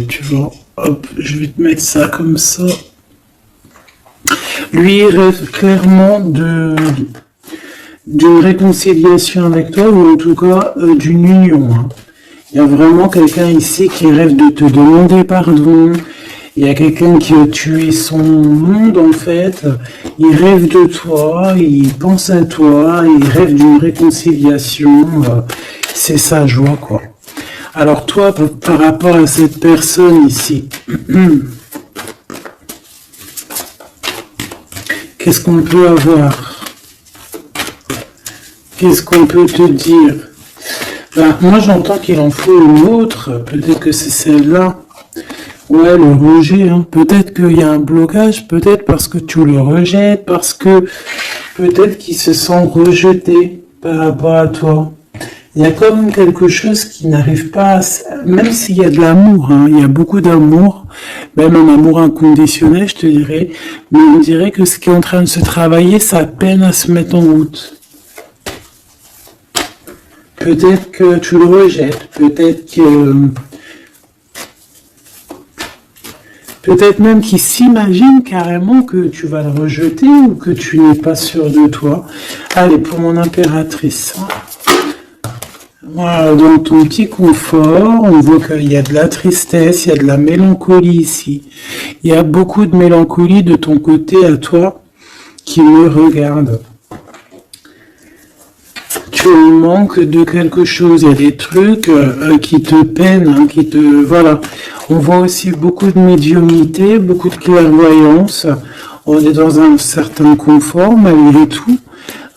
Tu vois, hop, je vais te mettre ça comme ça. Lui, il rêve clairement d'une réconciliation avec toi, ou en tout cas d'une union. Hein. Il y a vraiment quelqu'un ici qui rêve de te demander pardon. Il y a quelqu'un qui a tué son monde en fait. Il rêve de toi, il pense à toi, il rêve d'une réconciliation. C'est sa joie quoi. Alors toi, par rapport à cette personne ici, qu'est-ce qu'on peut avoir? Qu'est-ce qu'on peut te dire? Ben, moi j'entends qu'il en faut une autre, peut-être que c'est celle-là. Ouais, le rejet, hein. Peut-être qu'il y a un blocage, peut-être parce que tu le rejettes, parce que peut-être qu'il se sent rejeté par rapport à toi. Il y a comme quelque chose qui n'arrive pas à... Même s'il y a de l'amour, hein, il y a beaucoup d'amour, même un amour inconditionnel, je te dirais, mais on dirait que ce qui est en train de se travailler, ça peine à se mettre en route. Peut-être que tu le rejettes, peut-être que... Peut-être même qu'il s'imagine carrément que tu vas le rejeter ou que tu n'es pas sûr de toi. Allez, pour mon impératrice. Voilà, dans ton petit confort, on voit qu'il y a de la tristesse, il y a de la mélancolie ici. Il y a beaucoup de mélancolie de ton côté à toi qui me regarde. Tu manques de quelque chose, il y a des trucs qui te peinent, hein, qui te... Voilà. On voit aussi beaucoup de médiumnité, beaucoup de clairvoyance. On est dans un certain confort malgré tout.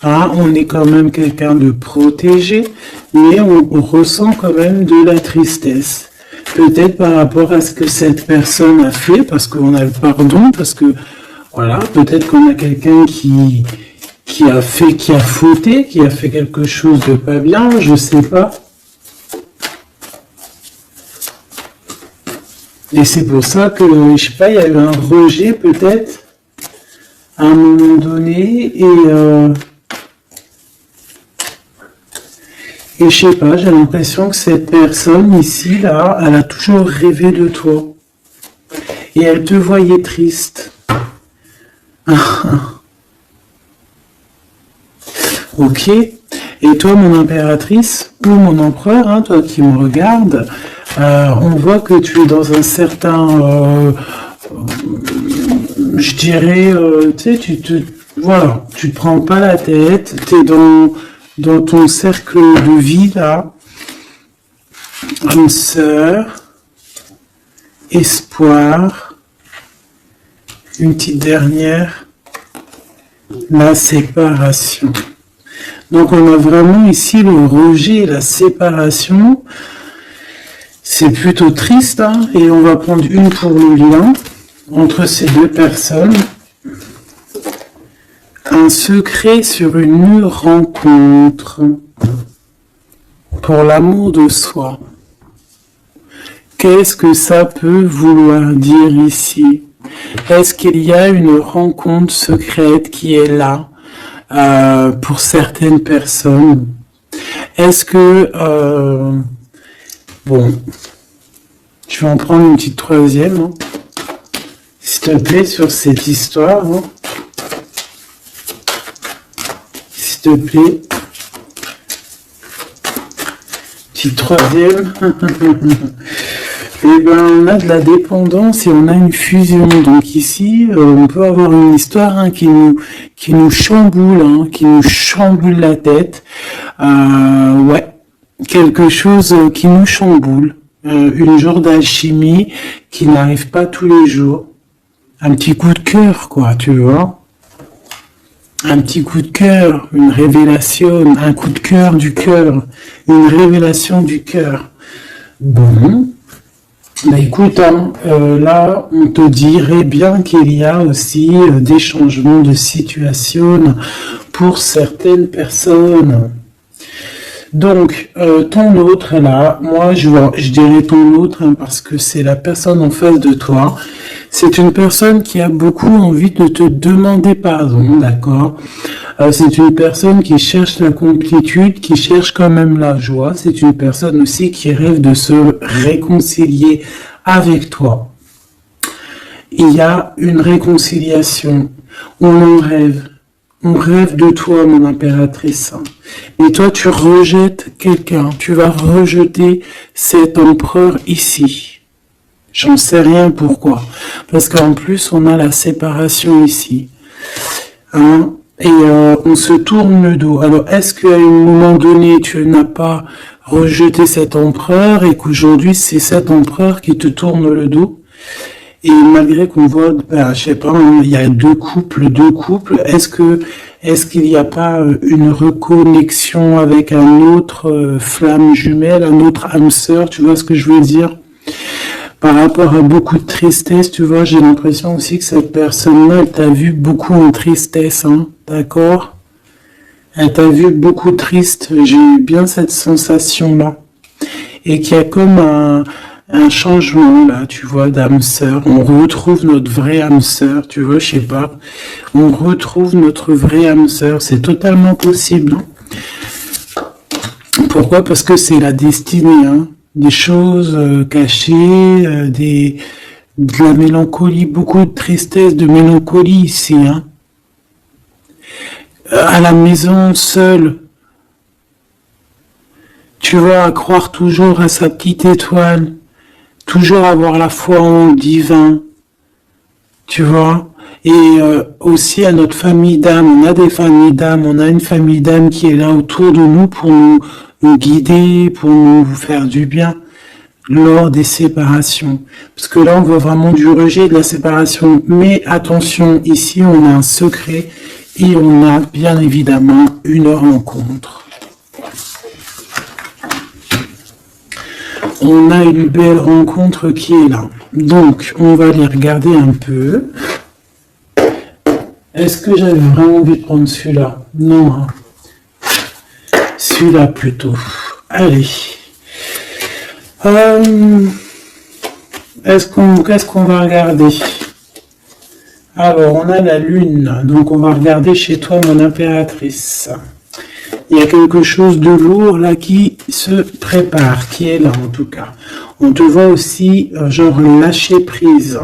Hein, on est quand même quelqu'un de protégé, mais on ressent quand même de la tristesse. Peut-être par rapport à ce que cette personne a fait, parce qu'on a le pardon, parce que, voilà, peut-être qu'on a quelqu'un qui a fauté, qui a fait quelque chose de pas bien, je sais pas. Et c'est pour ça que, je sais pas, il y a eu un rejet peut-être, à un moment donné, et je sais pas, j'ai l'impression que cette personne ici, là, elle a toujours rêvé de toi. Et elle te voyait triste. Ok. Et toi, mon impératrice, ou mon empereur, hein, toi qui me regardes, on voit que tu es dans un certain, je dirais, tu sais, voilà, tu te prends pas la tête, tu es dans ton cercle de vie, là, âme sœur, espoir, une petite dernière, la séparation. Donc on a vraiment ici le rejet et la séparation. C'est plutôt triste, hein, et on va prendre une pour le lien entre ces deux personnes. Un secret sur une rencontre pour l'amour de soi. Qu'est-ce que ça peut vouloir dire ici? Est-ce qu'il y a une rencontre secrète qui est là pour certaines personnes? Est-ce que... bon, je vais en prendre une petite troisième, hein, s'il te plaît, sur cette histoire. Hein. S'il te plaît. Petite troisième. Et ben, on a de la dépendance et on a une fusion. Donc ici, on peut avoir une histoire, hein, qui nous chamboule, hein, qui nous chamboule la tête. Ouais, quelque chose qui nous chamboule. Une genre d'alchimie qui n'arrive pas tous les jours. Un petit coup de cœur, quoi, tu vois. Un petit coup de cœur, une révélation, un coup de cœur du cœur, une révélation du cœur. Bon. Bah écoute, hein, là, on te dirait bien qu'il y a aussi des changements de situation pour certaines personnes. Donc, ton autre là, moi je dirais ton autre, hein, parce que c'est la personne en face de toi. C'est une personne qui a beaucoup envie de te demander pardon, d'accord? C'est une personne qui cherche la complétude, qui cherche quand même la joie. C'est une personne aussi qui rêve de se réconcilier avec toi. Il y a une réconciliation. On en rêve. On rêve de toi, mon impératrice. Et toi, tu rejettes quelqu'un. Tu vas rejeter cet empereur ici. J'en sais rien pourquoi. Parce qu'en plus, on a la séparation ici. Hein? Et on se tourne le dos. Alors, est-ce qu'à un moment donné, tu n'as pas rejeté cet empereur et qu'aujourd'hui, c'est cet empereur qui te tourne le dos? Et malgré qu'on voit, je sais pas, hein, il y a deux couples, est-ce qu'il n'y a pas une reconnexion avec un autre flamme jumelle, un autre âme sœur, tu vois ce que je veux dire? Par rapport à beaucoup de tristesse, tu vois, j'ai l'impression aussi que cette personne-là, elle t'a vu beaucoup en tristesse, hein, d'accord? Elle t'a vu beaucoup triste, j'ai eu bien cette sensation-là. Et qu'il y a comme un changement là, tu vois, d'âme sœur. On retrouve notre vraie âme sœur, tu vois, je sais pas. On retrouve notre vraie âme sœur, c'est totalement possible. Hein. Pourquoi? Parce que c'est la destinée, hein. Des choses cachées, de la mélancolie, beaucoup de tristesse, de mélancolie ici. Hein. À la maison, seule, tu vois, à croire toujours à sa petite étoile, toujours avoir la foi en le divin, tu vois. Et aussi à notre famille d'âme, on a des familles d'âme, on a une famille d'âme qui est là autour de nous pour nous guider, pour nous faire du bien lors des séparations. Parce que là, on voit vraiment du rejet, de la séparation. Mais attention, ici, on a un secret et on a bien évidemment une rencontre. On a une belle rencontre qui est là. Donc, on va les regarder un peu. Est-ce que j'avais vraiment envie de prendre celui-là? Non. Hein. Celui-là plutôt. Allez. Qu'est-ce qu'on va regarder? Alors, on a la lune. Donc, on va regarder chez toi, mon impératrice. Il y a quelque chose de lourd là qui se prépare, qui est là en tout cas. On te voit aussi genre lâcher prise.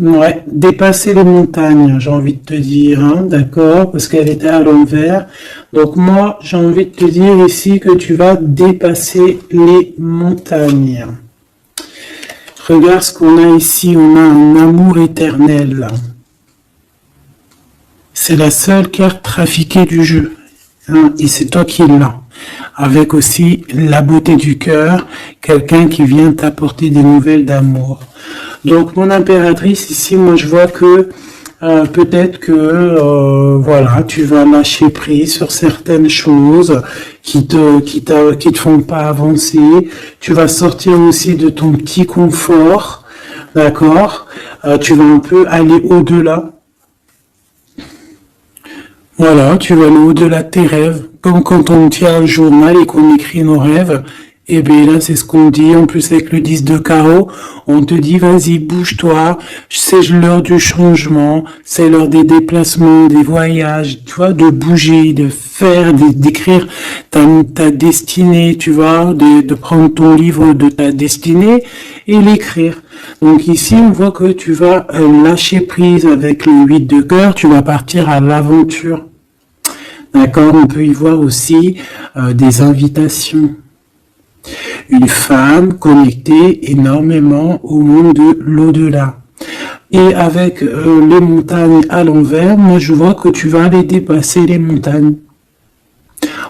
Ouais, dépasser les montagnes, j'ai envie de te dire, hein, d'accord, parce qu'elle était à l'envers. Donc moi, j'ai envie de te dire ici que tu vas dépasser les montagnes. Regarde ce qu'on a ici, on a un amour éternel. C'est la seule carte trafiquée du jeu. Hein, et c'est toi qui l'as. Avec aussi la beauté du cœur, quelqu'un qui vient t'apporter des nouvelles d'amour. Donc mon impératrice, ici, moi je vois que peut-être que voilà, tu vas lâcher prise sur certaines choses qui te font pas avancer. Tu vas sortir aussi de ton petit confort, d'accord. Tu vas un peu aller au-delà. Voilà, tu vas aller au-delà de tes rêves, comme quand on tient un journal et qu'on écrit nos rêves. Et bien là, c'est ce qu'on dit, en plus avec le 10 de carreau, on te dit, vas-y, bouge-toi, c'est l'heure du changement, c'est l'heure des déplacements, des voyages, tu vois, de bouger, de faire, d'écrire ta destinée, tu vois, de prendre ton livre de ta destinée et l'écrire. Donc ici, on voit que tu vas lâcher prise avec le 8 de cœur, tu vas partir à l'aventure. D'accord, on peut y voir aussi des invitations. Une femme connectée énormément au monde de l'au-delà. Et avec les montagnes à l'envers, moi je vois que tu vas aller dépasser les montagnes.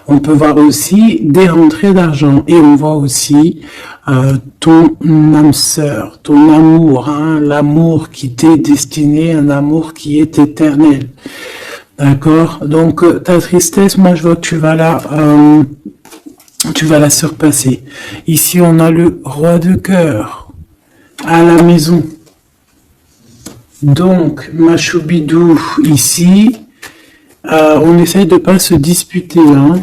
On peut voir aussi des rentrées d'argent et on voit aussi ton âme sœur, ton amour, hein, l'amour qui t'est destiné, un amour qui est éternel. D'accord? Donc ta tristesse, moi je vois que tu vas la surpasser. Ici, on a le roi de cœur à la maison. Donc, Machoubidou, ici, on essaye de pas se disputer. Hein.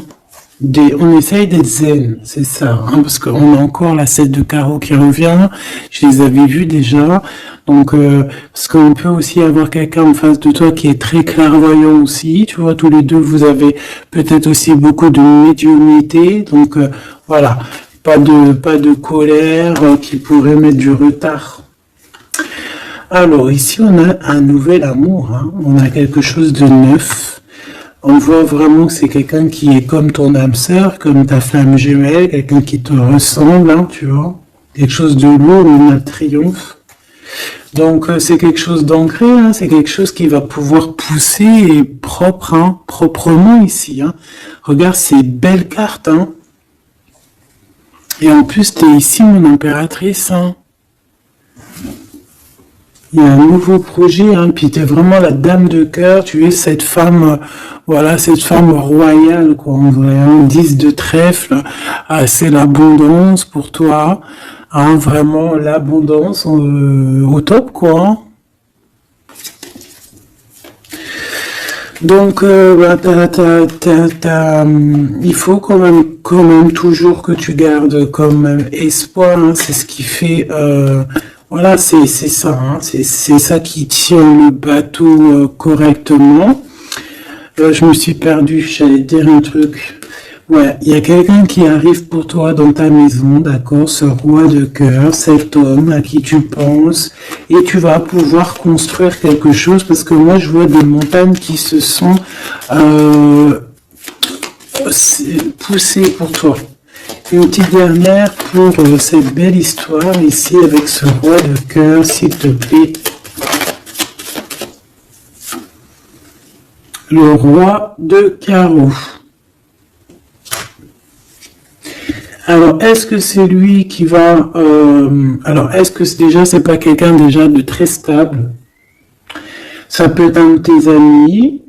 On essaye d'être zen, c'est ça. Hein, parce qu'on a encore la 7 de carreau qui revient. Je les avais vus déjà. Donc, parce qu'on peut aussi avoir quelqu'un en face de toi qui est très clairvoyant aussi. Tu vois, tous les deux, vous avez peut-être aussi beaucoup de médiumnité. Donc, voilà. pas de colère qui pourrait mettre du retard. Alors ici on a un nouvel amour, hein. On a quelque chose de neuf. On voit vraiment que c'est quelqu'un qui est comme ton âme sœur, comme ta flamme jumelle, quelqu'un qui te ressemble, hein, tu vois. Quelque chose de lourd, un triomphe. Donc c'est quelque chose d'ancré, hein, c'est quelque chose qui va pouvoir pousser et propre, hein, proprement ici. Hein. Regarde ces belles cartes. Hein. Et en plus, tu es ici, mon impératrice. Hein. Il y a un nouveau projet, hein, puis tu es vraiment la dame de cœur, tu es cette femme, voilà, cette femme royale, quoi, en vrai, hein, 10 de trèfle, c'est l'abondance pour toi, hein, vraiment l'abondance au top, quoi. Hein. Donc, il faut quand même toujours que tu gardes comme espoir, hein, c'est ce qui fait... voilà, c'est ça, hein, c'est ça qui tient le bateau correctement. Je me suis perdu, j'allais te dire un truc. Ouais, il y a quelqu'un qui arrive pour toi dans ta maison, d'accord, ce roi de cœur, cet homme à qui tu penses, et tu vas pouvoir construire quelque chose, parce que moi je vois des montagnes qui se sont poussées pour toi. Une petite dernière pour cette belle histoire ici avec ce roi de cœur, s'il te plaît. Le roi de carreau. Alors, est-ce que c'est lui qui va... alors, est-ce que c'est pas quelqu'un déjà de très stable? Ça peut être un de tes amis.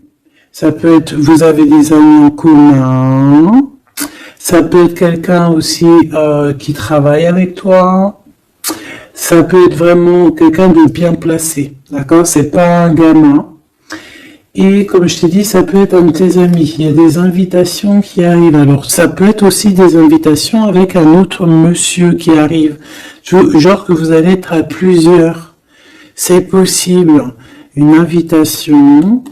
Ça peut être... Vous avez des amis en commun. Ça peut être quelqu'un aussi qui travaille avec toi. Ça peut être vraiment quelqu'un de bien placé. D'accord? C'est pas un gamin. Et comme je t'ai dit, ça peut être un de tes amis. Il y a des invitations qui arrivent. Alors, ça peut être aussi des invitations avec un autre monsieur qui arrive. Genre que vous allez être à plusieurs. C'est possible. Une invitation.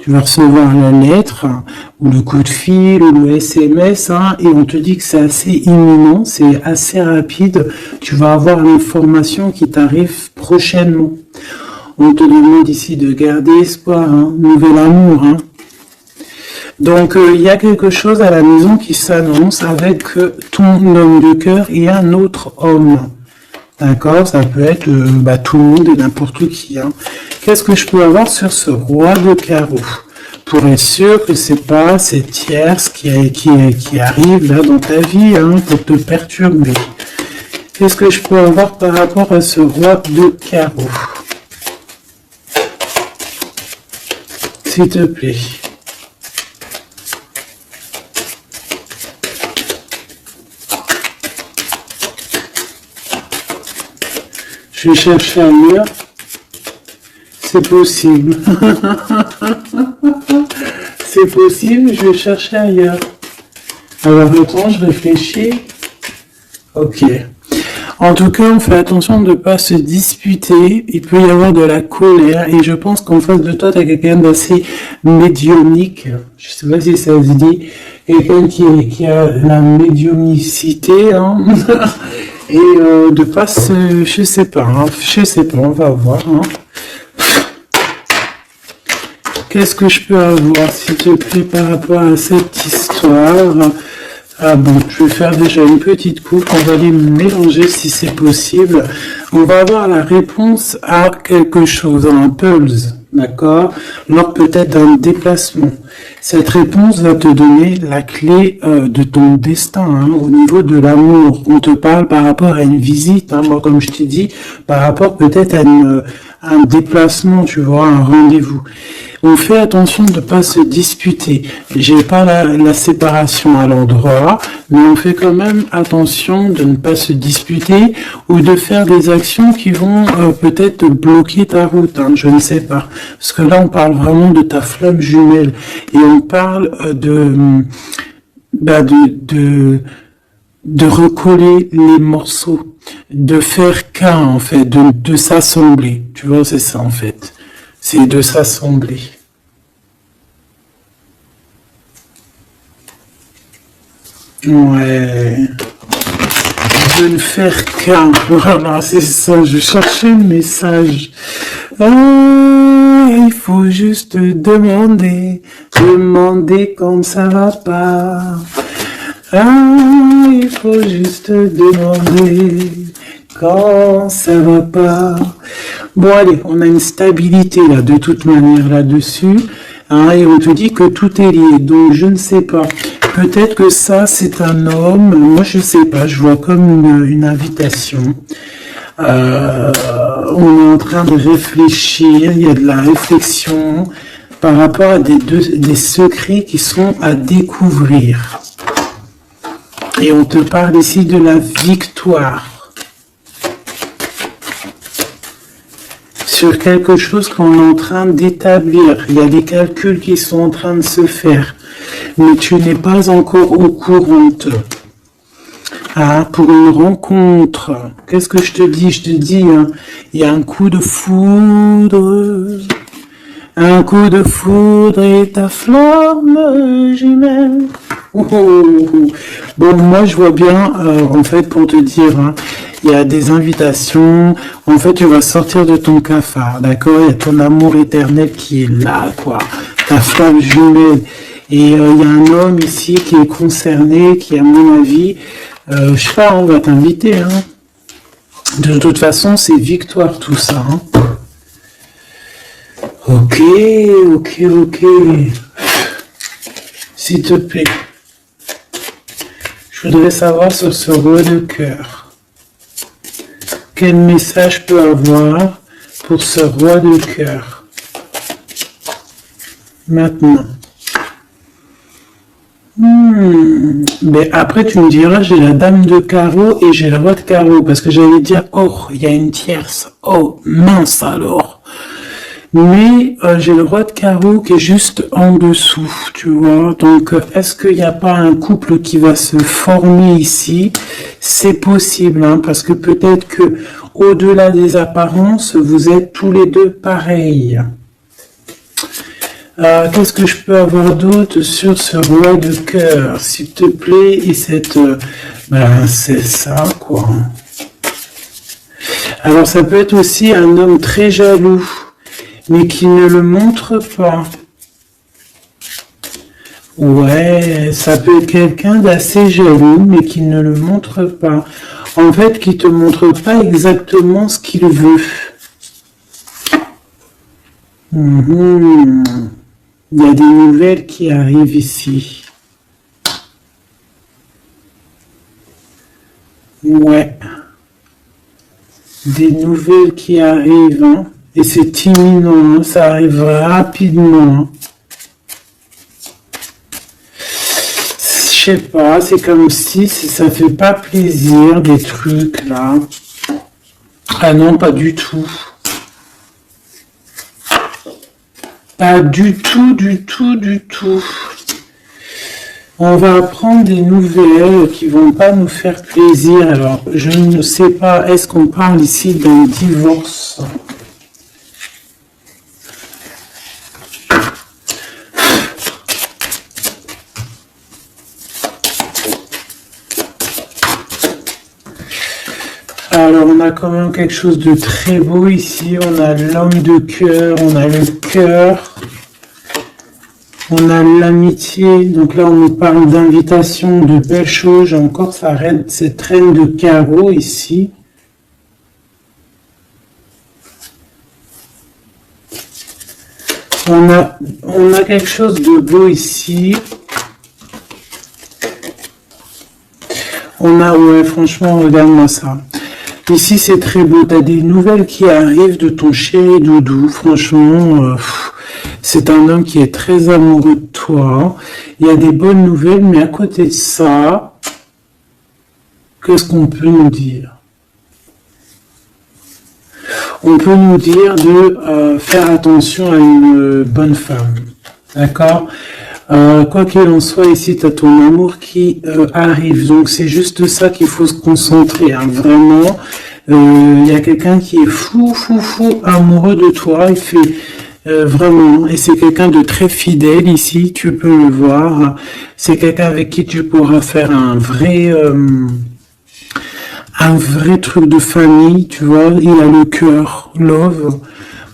Tu vas recevoir la lettre, ou le coup de fil, ou le SMS, hein, et on te dit que c'est assez imminent, c'est assez rapide. Tu vas avoir l'information qui t'arrive prochainement. On te demande ici de garder espoir, hein, nouvel amour. Hein. Donc, il y a quelque chose à la maison qui s'annonce avec ton homme de cœur et un autre homme. D'accord? Ça peut être tout le monde et n'importe qui. Hein. Qu'est-ce que je peux avoir sur ce roi de carreau? Pour être sûr que c'est pas cette tierce qui arrive là dans ta vie, hein, pour te perturber. Qu'est-ce que je peux avoir par rapport à ce roi de carreau? S'il te plaît. Je vais chercher ailleurs. C'est possible. C'est possible, je vais chercher ailleurs. Alors attends, je réfléchis. Ok. En tout cas, on fait attention de ne pas se disputer. Il peut y avoir de la colère. Et je pense qu'en face de toi, tu as quelqu'un d'assez médiumnique. Je ne sais pas si ça se dit. Quelqu'un qui a la médiumnicité. Hein. Et de pas se... Je sais pas, on va voir. Hein. Qu'est-ce que je peux avoir, s'il te plaît, par rapport à cette histoire? Ah bon, je vais faire déjà une petite coupe, on va les mélanger si c'est possible. On va avoir la réponse à quelque chose, un pulse, d'accord? Lors peut-être d'un déplacement. Cette réponse va te donner la clé de ton destin, hein, au niveau de l'amour. On te parle par rapport à une visite, hein, moi comme je t'ai dit, par rapport peut-être à un déplacement, tu vois, un rendez-vous. On fait attention de ne pas se disputer. J'ai pas la séparation à l'endroit, mais on fait quand même attention de ne pas se disputer ou de faire des actions qui vont peut-être bloquer ta route. Hein, je ne sais pas. Parce que là, on parle vraiment de ta flamme jumelle. Et on parle de recoller les morceaux, de faire qu'un, en fait, de s'assembler. Tu vois, c'est ça, en fait. C'est de s'assembler. Ouais. De ne faire qu'un. Voilà, c'est ça. Je cherchais le message. Ah, il faut juste demander quand ça va pas. Ah, il faut juste demander quand ça va pas. Bon, allez, on a une stabilité là, de toute manière là-dessus. Hein, et on te dit que tout est lié. Donc, je ne sais pas. Peut-être que ça, c'est un homme. Moi, je sais pas. Je vois comme une invitation. On est en train de réfléchir. Il y a de la réflexion par rapport à des secrets qui sont à découvrir. Et on te parle ici de la victoire. Sur quelque chose qu'on est en train d'établir. Il y a des calculs qui sont en train de se faire. Mais tu n'es pas encore au courant. Ah, pour une rencontre. Qu'est-ce que je te dis? Je te dis, hein, il y a un coup de foudre. Un coup de foudre et ta flamme jumelle. Oh, oh, oh. Bon, moi je vois bien, en fait, pour te dire, hein, il y a des invitations. En fait, tu vas sortir de ton cafard, d'accord? Il y a ton amour éternel qui est là, quoi. Ta flamme jumelle. Et il y a un homme ici qui est concerné, qui, à mon avis, je sais pas, on va t'inviter, hein. De toute façon, c'est victoire tout ça, hein. Ok. S'il te plaît. Je voudrais savoir sur ce roi de cœur. Quel message je peux avoir pour ce roi de cœur? Maintenant. Mais après, tu me diras, j'ai la dame de carreau et j'ai le roi de carreau. Parce que j'allais dire, oh, il y a une tierce. Oh, mince alors. Mais j'ai le roi de carreau qui est juste en dessous, tu vois. Donc, est-ce qu'il n'y a pas un couple qui va se former ici? C'est possible, hein, parce que peut-être que au-delà des apparences, vous êtes tous les deux pareils. Qu'est-ce que je peux avoir d'autre sur ce roi de cœur, s'il te plaît? Et cette... c'est ça, quoi. Alors, ça peut être aussi un homme très jaloux, mais qui ne le montre pas. Ouais, ça peut être quelqu'un d'assez jaloux, mais qui ne le montre pas. En fait, qui te montre pas exactement ce qu'il veut. Il y a des nouvelles qui arrivent ici. Ouais. Des nouvelles qui arrivent, hein. Et c'est imminent, hein. Ça arrive rapidement. Hein. Je sais pas, c'est comme si ça fait pas plaisir, des trucs là. Ah non, pas du tout. Pas du tout. On va apprendre des nouvelles qui vont pas nous faire plaisir. Alors, je ne sais pas, est-ce qu'on parle ici d'un divorce? Alors, on a quand même quelque chose de très beau ici. On a l'homme de cœur, on a le cœur. On a l'amitié, donc là on nous parle d'invitation, de belles choses. J'ai encore cette reine de carreau ici. On a quelque chose de beau ici. Ouais, franchement, regarde-moi ça. Ici c'est très beau, tu as des nouvelles qui arrivent de ton chéri doudou, franchement... c'est un homme qui est très amoureux de toi. Il y a des bonnes nouvelles, mais à côté de ça, qu'est-ce qu'on peut nous dire? On peut nous dire de faire attention à une bonne femme. D'accord? Quoi qu'il en soit, ici, tu as ton amour qui arrive. Donc, c'est juste ça qu'il faut se concentrer. Hein. Vraiment, il y a quelqu'un qui est fou amoureux de toi. Il fait... vraiment. Et c'est quelqu'un de très fidèle ici, tu peux le voir. C'est quelqu'un avec qui tu pourras faire un vrai truc de famille, tu vois. Il a le cœur, love.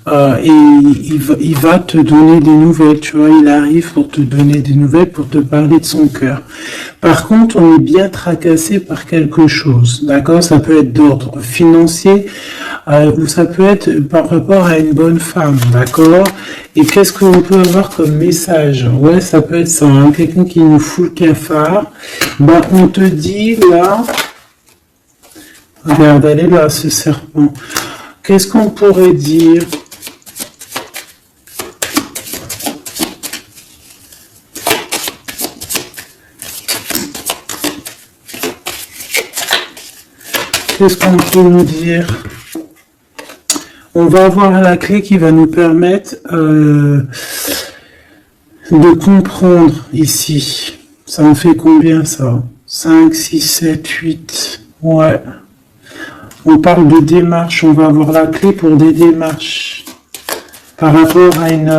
Et il va te donner des nouvelles, tu vois, il arrive pour te donner des nouvelles, pour te parler de son cœur. Par contre, on est bien tracassé par quelque chose, d'accord? Ça peut être d'ordre financier, ou ça peut être par rapport à une bonne femme, d'accord? Et qu'est-ce qu'on peut avoir comme message? Ouais, ça peut être ça, hein, quelqu'un qui nous fout le cafard. Ben, on te dit là, regarde, elle est là, ce serpent. Qu'est-ce qu'on pourrait dire? Qu'est-ce qu'on peut nous dire? On va avoir la clé qui va nous permettre de comprendre ici. Ça en fait combien ça? 5, 6, 7, 8. Ouais. On parle de démarche. On va avoir la clé pour des démarches. Par rapport à une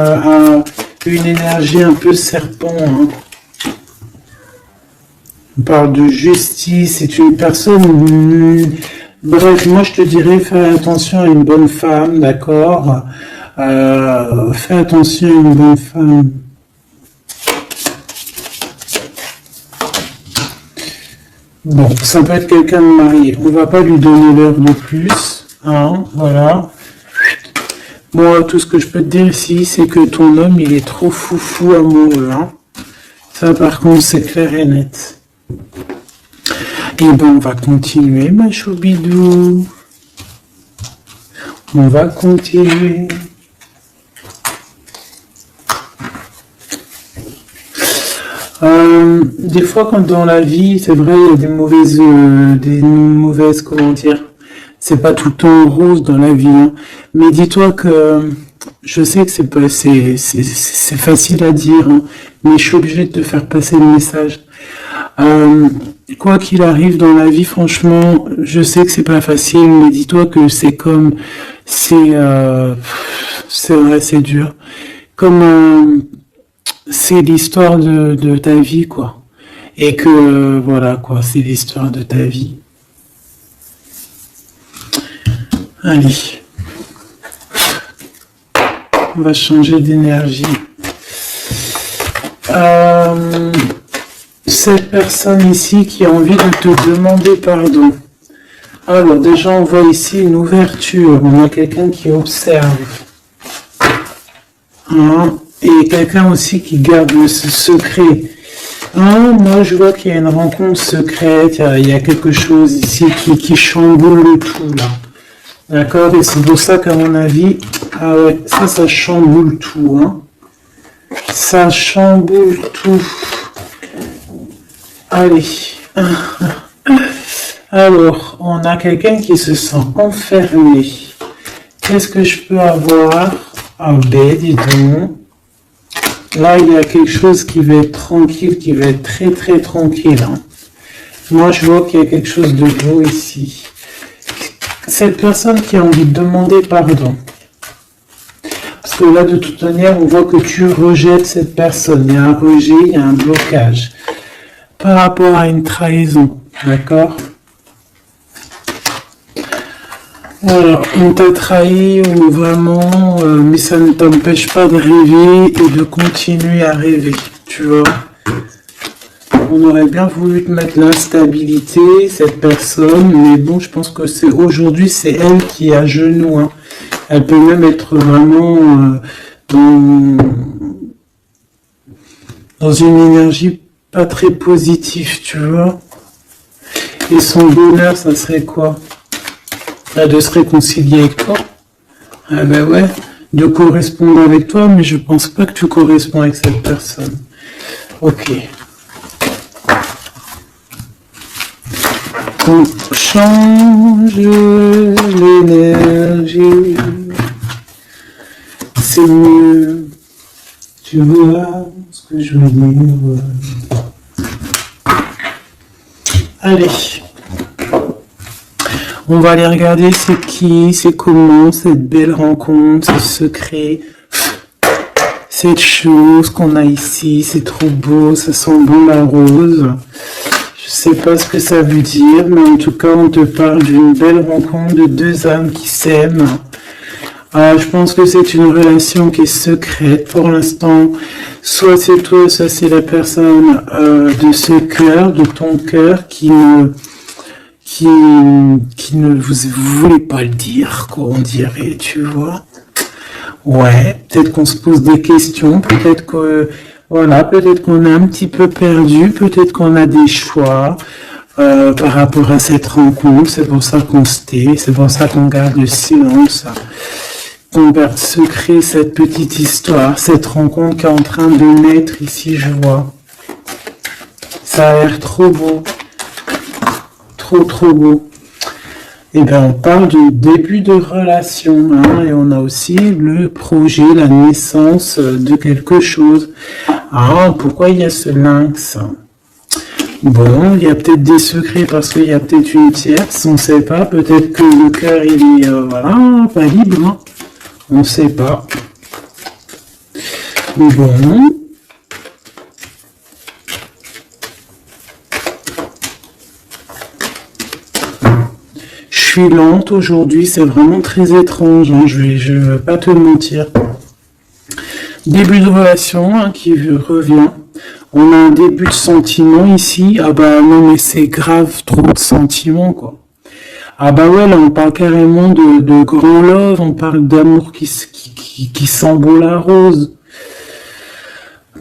énergie un peu serpent. Hein. On parle de justice, c'est une personne... Bref, moi je te dirais, fais attention à une bonne femme, d'accord? Fais attention à une bonne femme. Bon, ça peut être quelqu'un de marié. On va pas lui donner l'heure de plus, hein, voilà. Bon, tout ce que je peux te dire ici, c'est que ton homme, il est trop foufou amoureux, hein. Ça, par contre, c'est clair et net. Et ben on va continuer, ma choubidou. On va continuer. Des fois, quand dans la vie, c'est vrai, il y a des mauvaises, comment dire, c'est pas tout le temps rose dans la vie, hein. Mais dis-toi que je sais que c'est facile à dire, hein, mais je suis obligée de te faire passer le message. Quoi qu'il arrive dans la vie, franchement, je sais que c'est pas facile, mais dis-toi que c'est vrai, c'est dur. Comme c'est l'histoire de ta vie, quoi. Et que voilà, quoi, c'est l'histoire de ta vie. Allez, on va changer d'énergie. Cette personne ici qui a envie de te demander pardon. Alors déjà on voit ici une ouverture, on a quelqu'un qui observe. Hein, et quelqu'un aussi qui garde ce secret. Hein, moi je vois qu'il y a une rencontre secrète, il y a quelque chose ici qui chamboule le tout là. D'accord? Et c'est pour ça qu'à mon avis, ah ouais, ça chamboule tout. Hein. Ça chamboule tout. Allez. Alors, on a quelqu'un qui se sent enfermé. Qu'est-ce que je peux avoir? Ah ben, dis donc. Là, il y a quelque chose qui va être tranquille, qui va être très très tranquille. Hein. Moi, je vois qu'il y a quelque chose de beau ici. Cette personne qui a envie de demander pardon. Parce que là, de toute manière, on voit que tu rejettes cette personne. Il y a un rejet, il y a un blocage. Par rapport à une trahison. D'accord? Voilà, on t'a trahi ou vraiment, mais ça ne t'empêche pas de rêver et de continuer à rêver. Tu vois? On aurait bien voulu te mettre l'instabilité, cette personne, mais bon, je pense que aujourd'hui, c'est elle qui est à genoux. Hein. Elle peut même être vraiment dans une énergie pas très positive, tu vois. Et son bonheur, ça serait quoi? De se réconcilier avec toi. Ah ben ouais, de correspondre avec toi, mais je pense pas que tu corresponds avec cette personne. Ok. On change l'énergie. C'est mieux. Tu vois ce que je veux dire. Allez. On va aller regarder c'est qui, c'est comment, cette belle rencontre, ce secret. cette chose qu'on a ici, c'est trop beau, ça sent bon la rose. Je sais pas ce que ça veut dire, mais en tout cas, on te parle d'une belle rencontre de deux âmes qui s'aiment. Ah, je pense que c'est une relation qui est secrète pour l'instant. Soit c'est toi, soit c'est la personne de ce cœur, de ton cœur, qui ne vous voulez pas le dire, quoi, on dirait, tu vois. Ouais, peut-être qu'on se pose des questions, peut-être que voilà, peut-être qu'on est un petit peu perdu, peut-être qu'on a des choix par rapport à cette rencontre. C'est pour ça qu'on se tait, c'est pour ça qu'on garde le silence, qu'on garde secret cette petite histoire, cette rencontre qui est en train de naître ici, je vois. Ça a l'air trop beau, trop beau. Eh bien, on parle du début de relation, hein, et on a aussi le projet, la naissance de quelque chose. Ah, pourquoi il y a ce lynx? Bon, il y a peut-être des secrets parce qu'il y a peut-être une tierce, on ne sait pas. Peut-être que le cœur, il est, voilà, pas libre, hein. On ne sait pas. Bon. Je suis lente aujourd'hui, c'est vraiment très étrange, hein, je vais pas te mentir. Début de relation, hein, qui revient. On a un début de sentiment ici. Ah bah non, mais c'est grave, trop de sentiments, quoi. Ah bah ouais, là on parle carrément de grand love, on parle d'amour qui sent bon la rose.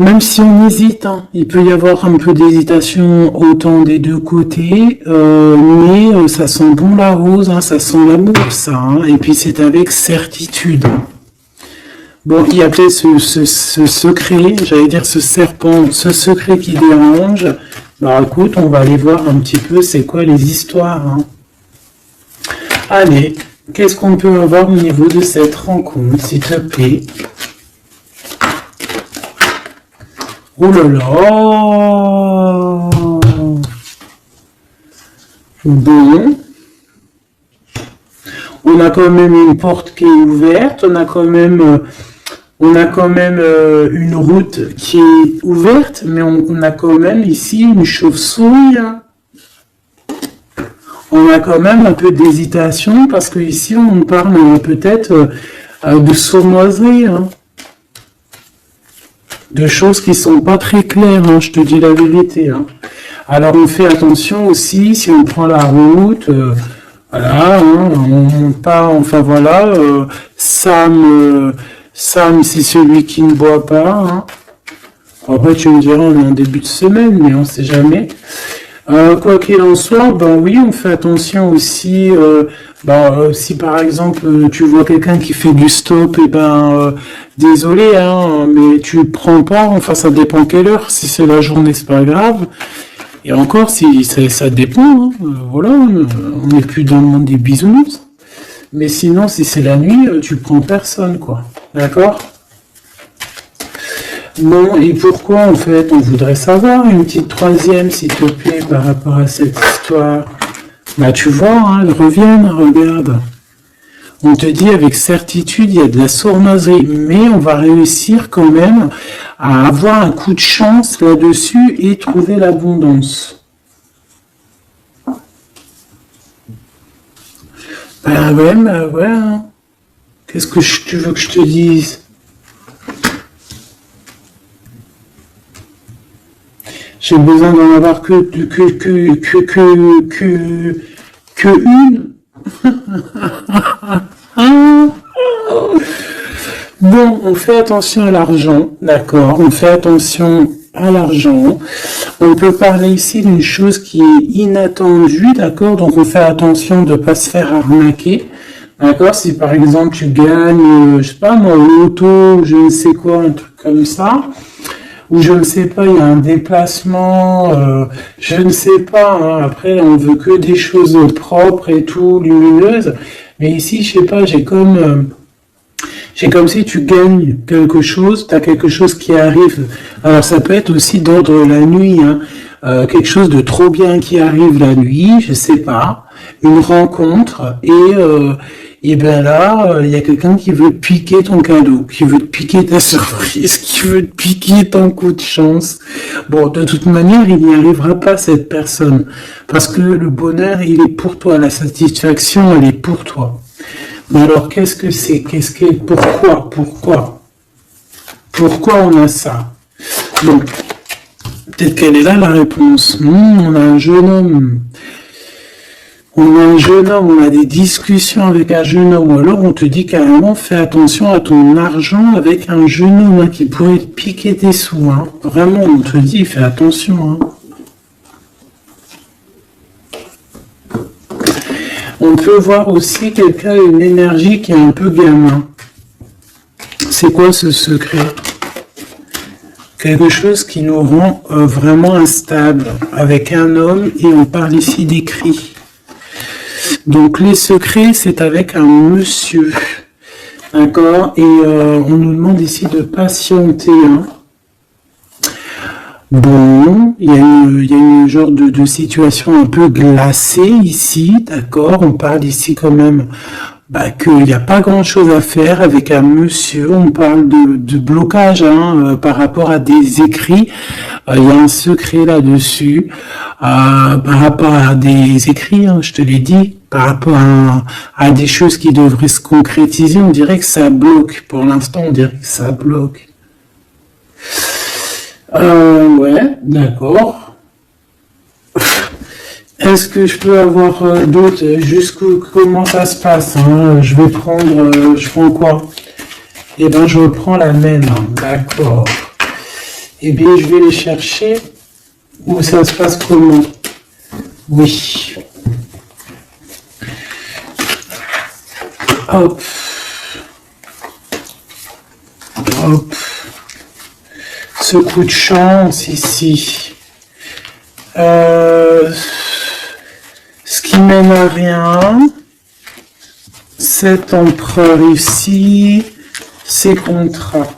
Même si on hésite, hein, il peut y avoir un peu d'hésitation autant des deux côtés, mais ça sent bon la rose, hein, ça sent l'amour, ça, hein, et puis c'est avec certitude. Bon, il y a peut-être ce secret, j'allais dire ce serpent, ce secret qui dérange. Alors écoute, on va aller voir un petit peu c'est quoi les histoires, hein. Allez, qu'est-ce qu'on peut avoir au niveau de cette rencontre, s'il te plaît? Oh là là! Bon. On a quand même une porte qui est ouverte, on a quand même une route qui est ouverte, mais on a quand même ici une chauve-souris, hein. On a quand même un peu d'hésitation parce que ici on parle peut-être de sournoiserie, hein. De choses qui sont pas très claires, hein, je te dis la vérité, hein. Alors on fait attention aussi si on prend la route, voilà, hein, on monte pas, enfin voilà, Sam c'est celui qui ne boit pas, hein. Après tu me diras on est en début de semaine, mais on sait jamais. Quoi qu'il en soit, ben oui, on fait attention aussi. Si par exemple tu vois quelqu'un qui fait du stop, et désolé, hein, mais tu le prends pas. Enfin, ça dépend quelle heure. Si c'est la journée, c'est pas grave. Et encore, si ça dépend. Hein, voilà, on n'est plus dans le monde des bisounours. Mais sinon, si c'est la nuit, tu prends personne, quoi. D'accord? Non, et pourquoi en fait on voudrait savoir une petite troisième s'il te plaît par rapport à cette histoire. Bah tu vois, hein, elles reviennent, regarde. On te dit avec certitude il y a de la sournoiserie, mais on va réussir quand même à avoir un coup de chance là-dessus et trouver l'abondance. Bah ouais, hein. Qu'est-ce que tu veux que je te dise? J'ai besoin d'en avoir que une. Bon, on fait attention à l'argent, d'accord? On fait attention à l'argent. On peut parler ici d'une chose qui est inattendue, d'accord? Donc on fait attention de ne pas se faire arnaquer. D'accord? Si par exemple tu gagnes, je sais pas moi, l'auto, je ne sais quoi, un truc comme ça. Ou je ne sais pas, il y a un déplacement, je ne sais pas, hein, après on veut que des choses propres et tout, lumineuses, mais ici, je sais pas, j'ai comme si tu gagnes quelque chose, tu as quelque chose qui arrive, alors ça peut être aussi d'ordre la nuit, hein, quelque chose de trop bien qui arrive la nuit, je sais pas, une rencontre, Et bien là, il y a quelqu'un qui veut te piquer ton cadeau, qui veut te piquer ta surprise, qui veut te piquer ton coup de chance. Bon, de toute manière, il n'y arrivera pas, cette personne. Parce que le bonheur, il est pour toi. La satisfaction, elle est pour toi. Mais alors, qu'est-ce que c'est? Pourquoi on a ça? Bon, peut-être qu'elle est là, la réponse. On a un jeune homme. On a des discussions avec un jeune homme, ou alors on te dit carrément, fais attention à ton argent avec un jeune homme hein, qui pourrait te piquer tes sous. Hein. Vraiment, on te dit, fais attention. Hein. On peut voir aussi quelqu'un, une énergie qui est un peu gamin. C'est quoi ce secret? Quelque chose qui nous rend vraiment instable avec un homme, et on parle ici des cris. Donc les secrets, c'est avec un monsieur, d'accord? Et on nous demande ici de patienter. Hein. Bon, il y a une genre de situation un peu glacée ici, d'accord? On parle ici quand même qu'il n'y a pas grand-chose à faire avec un monsieur. On parle de blocage hein, par rapport à des écrits. Il y a un secret là-dessus. Par rapport à des écrits, hein, je te l'ai dit, par rapport à des choses qui devraient se concrétiser, on dirait que ça bloque. Pour l'instant, on dirait que ça bloque. Ouais, d'accord. Est-ce que je peux avoir d'autres? Comment ça se passe hein? Je prends quoi? Eh ben, je prends la même. D'accord. Eh bien, je vais les chercher. Où ça se passe comment? Oui. Hop. Hop. Ce coup de chance ici. Ce qui mène à rien. Cet empereur ici. Ces contrats.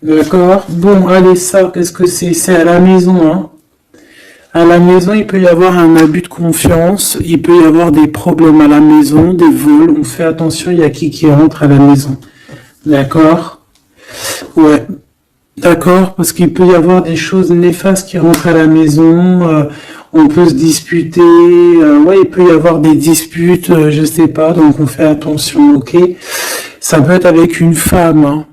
D'accord? Bon, allez, ça, qu'est-ce que c'est? C'est à la maison, hein. À la maison, il peut y avoir un abus de confiance, il peut y avoir des problèmes à la maison, des vols. On fait attention, il y a qui rentre à la maison. D'accord? Ouais. D'accord, parce qu'il peut y avoir des choses néfastes qui rentrent à la maison, on peut se disputer, ouais, il peut y avoir des disputes, je sais pas, donc on fait attention, ok? Ça peut être avec une femme, hein.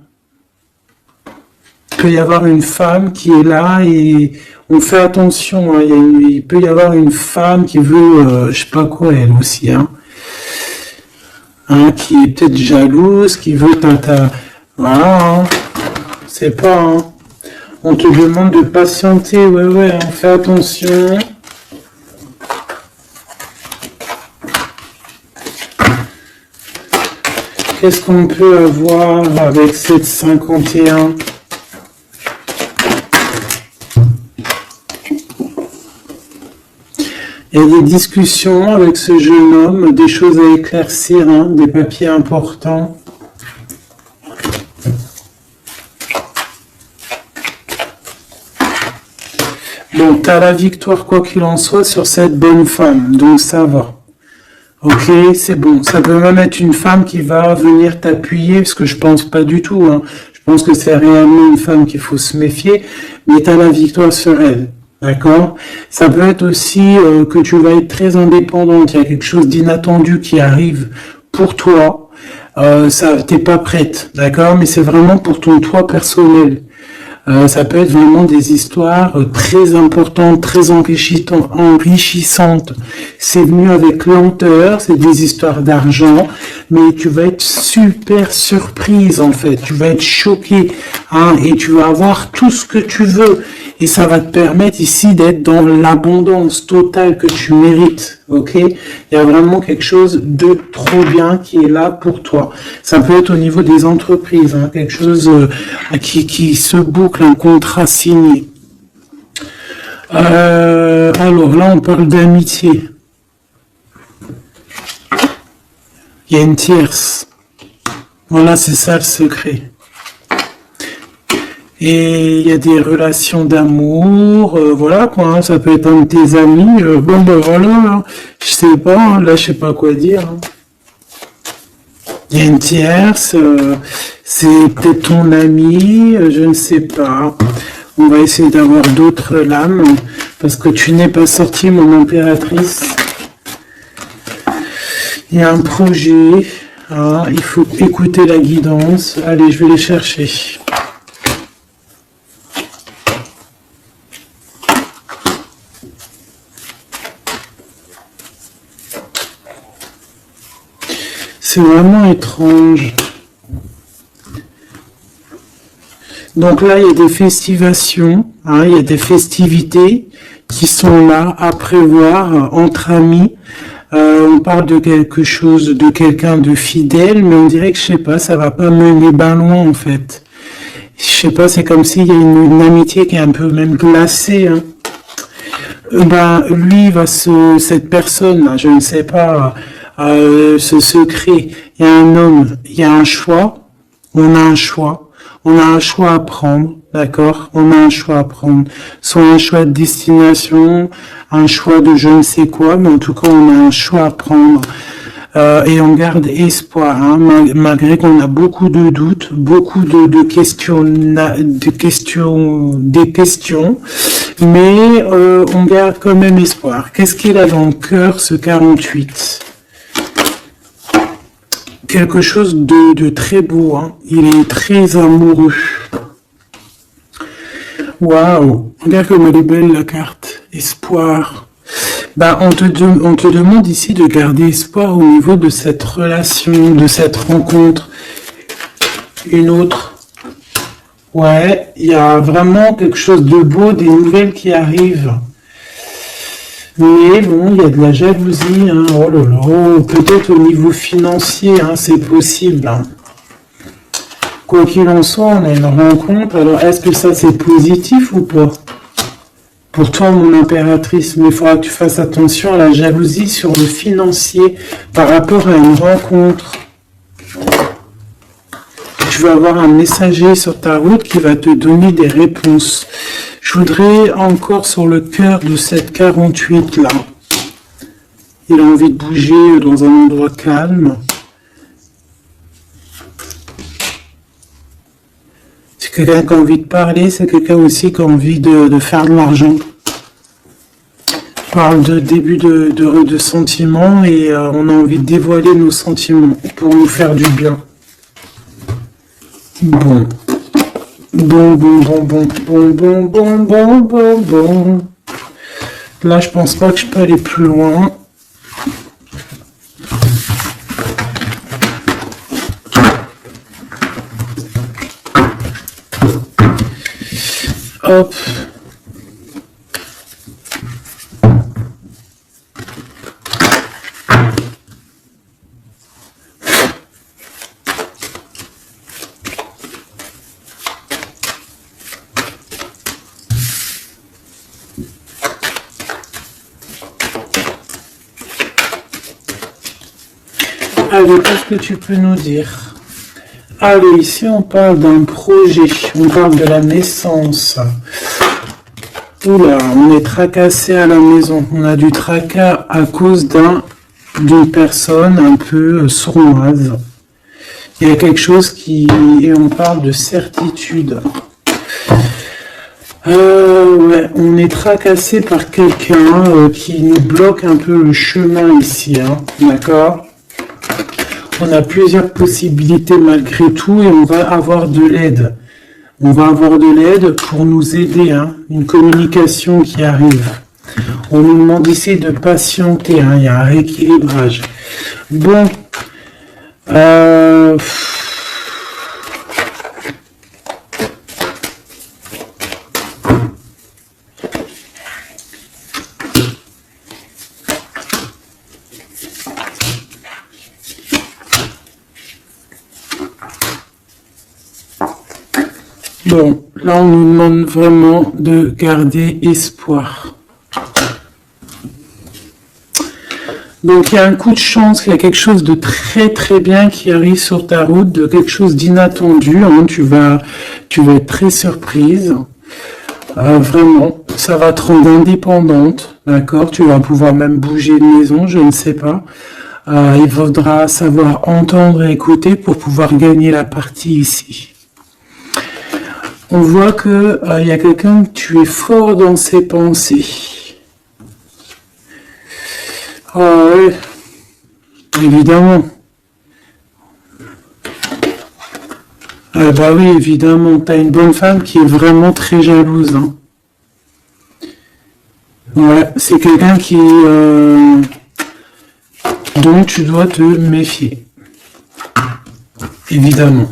Il peut y avoir une femme qui est là et on fait attention, hein. Il peut y avoir une femme qui veut, je sais pas quoi, elle aussi, hein. Hein, qui est peut-être jalouse, qui veut voilà, hein. C'est pas, hein. On te demande de patienter, ouais, on fait attention. Qu'est-ce qu'on peut avoir avec cette 51? Il y a des discussions avec ce jeune homme, des choses à éclaircir, hein, des papiers importants. Bon, t'as la victoire quoi qu'il en soit sur cette bonne femme, donc ça va. Ok, c'est bon. Ça peut même être une femme qui va venir t'appuyer, parce que je pense pas du tout, hein. Je pense que c'est réellement une femme qu'il faut se méfier, mais t'as la victoire sur elle. D'accord? Ça peut être aussi que tu vas être très indépendante. Il y a quelque chose d'inattendu qui arrive pour toi. T'es pas prête, d'accord? Mais c'est vraiment pour ton toi personnel. Ça peut être vraiment des histoires très importantes, très enrichissantes. C'est venu avec lenteur, c'est des histoires d'argent, mais tu vas être super surprise en fait. Tu vas être choquée, hein, et tu vas avoir tout ce que tu veux. Et ça va te permettre ici d'être dans l'abondance totale que tu mérites, ok? Il y a vraiment quelque chose de trop bien qui est là pour toi. Ça peut être au niveau des entreprises, hein, quelque chose qui se boucle, un contrat signé. Alors là, on parle d'amitié. Il y a une tierce. Voilà, c'est ça le secret. Et il y a des relations d'amour, voilà quoi, hein, ça peut être un de tes amis, bon ben voilà, hein, je sais pas, hein, là je sais pas quoi dire. Hein. Il y a une tierce, c'est peut-être ton ami, je ne sais pas. On va essayer d'avoir d'autres lames, parce que tu n'es pas sortie, mon impératrice. Il y a un projet, hein, il faut écouter la guidance. Allez, je vais les chercher. C'est vraiment étrange. Donc là, il y a des festivations, hein, il y a des festivités qui sont là à prévoir entre amis. On parle de quelque chose, de quelqu'un de fidèle, mais on dirait que, je sais pas, ça va pas mener ben loin, en fait. Je sais pas, c'est comme s'il y a une amitié qui est un peu même glacée, hein. Lui, cette personne, là, je ne sais pas, ce secret, il y a un homme, il y a un choix, on a un choix. On a un choix à prendre, d'accord? On a un choix à prendre. Soit un choix de destination, un choix de je ne sais quoi, mais en tout cas, on a un choix à prendre. Et on garde espoir, hein, malgré qu'on a beaucoup de doutes, beaucoup de questions, des questions, mais on garde quand même espoir. Qu'est-ce qu'il a dans le cœur, ce 48? Quelque chose de très beau, hein. Il est très amoureux. Waouh, regarde comme elle est belle la carte. Espoir. On te demande ici de garder espoir au niveau de cette relation, de cette rencontre. Une autre. Ouais, il y a vraiment quelque chose de beau, des nouvelles qui arrivent. Mais bon, il y a de la jalousie, hein. Oh là là, peut-être au niveau financier, hein, c'est possible, hein. Quoi qu'il en soit, on a une rencontre. Alors, est-ce que ça c'est positif ou pas? Pour toi, mon impératrice, mais il faudra que tu fasses attention à la jalousie sur le financier par rapport à une rencontre. Tu vas avoir un messager sur ta route qui va te donner des réponses. Je voudrais encore sur le cœur de cette 48 là. Il a envie de bouger dans un endroit calme. C'est quelqu'un qui a envie de parler, c'est quelqu'un aussi qui a envie de faire de l'argent. On parle de début de sentiments et on a envie de dévoiler nos sentiments pour nous faire du bien. Bon. Bon. Là, je pense pas que je peux aller plus loin. Hop. Allez, qu'est-ce que tu peux nous dire? Allez, ici on parle d'un projet, on parle de la naissance. Oula, on est tracassé à la maison, on a du tracas à cause d'une personne un peu sournoise. Il y a quelque chose et on parle de certitude. Ouais, on est tracassé par quelqu'un qui nous bloque un peu le chemin ici, hein, d'accord? On a plusieurs possibilités malgré tout et on va avoir de l'aide. On va avoir de l'aide pour nous aider, hein, une communication qui arrive. On nous demande ici de patienter, hein, il y a un rééquilibrage. Bon, bon, là on nous demande vraiment de garder espoir. Donc il y a un coup de chance, il y a quelque chose de très très bien qui arrive sur ta route, de quelque chose d'inattendu, hein, tu vas être très surprise. Vraiment, ça va te rendre indépendante, d'accord? Tu vas pouvoir même bouger de maison, je ne sais pas. Il faudra savoir entendre et écouter pour pouvoir gagner la partie ici. On voit que il y a quelqu'un que tu es fort dans ses pensées. Ah oui, évidemment. Ah bah oui, évidemment. T'as une bonne femme qui est vraiment très jalouse. Hein. Ouais, c'est quelqu'un qui dont tu dois te méfier. Évidemment.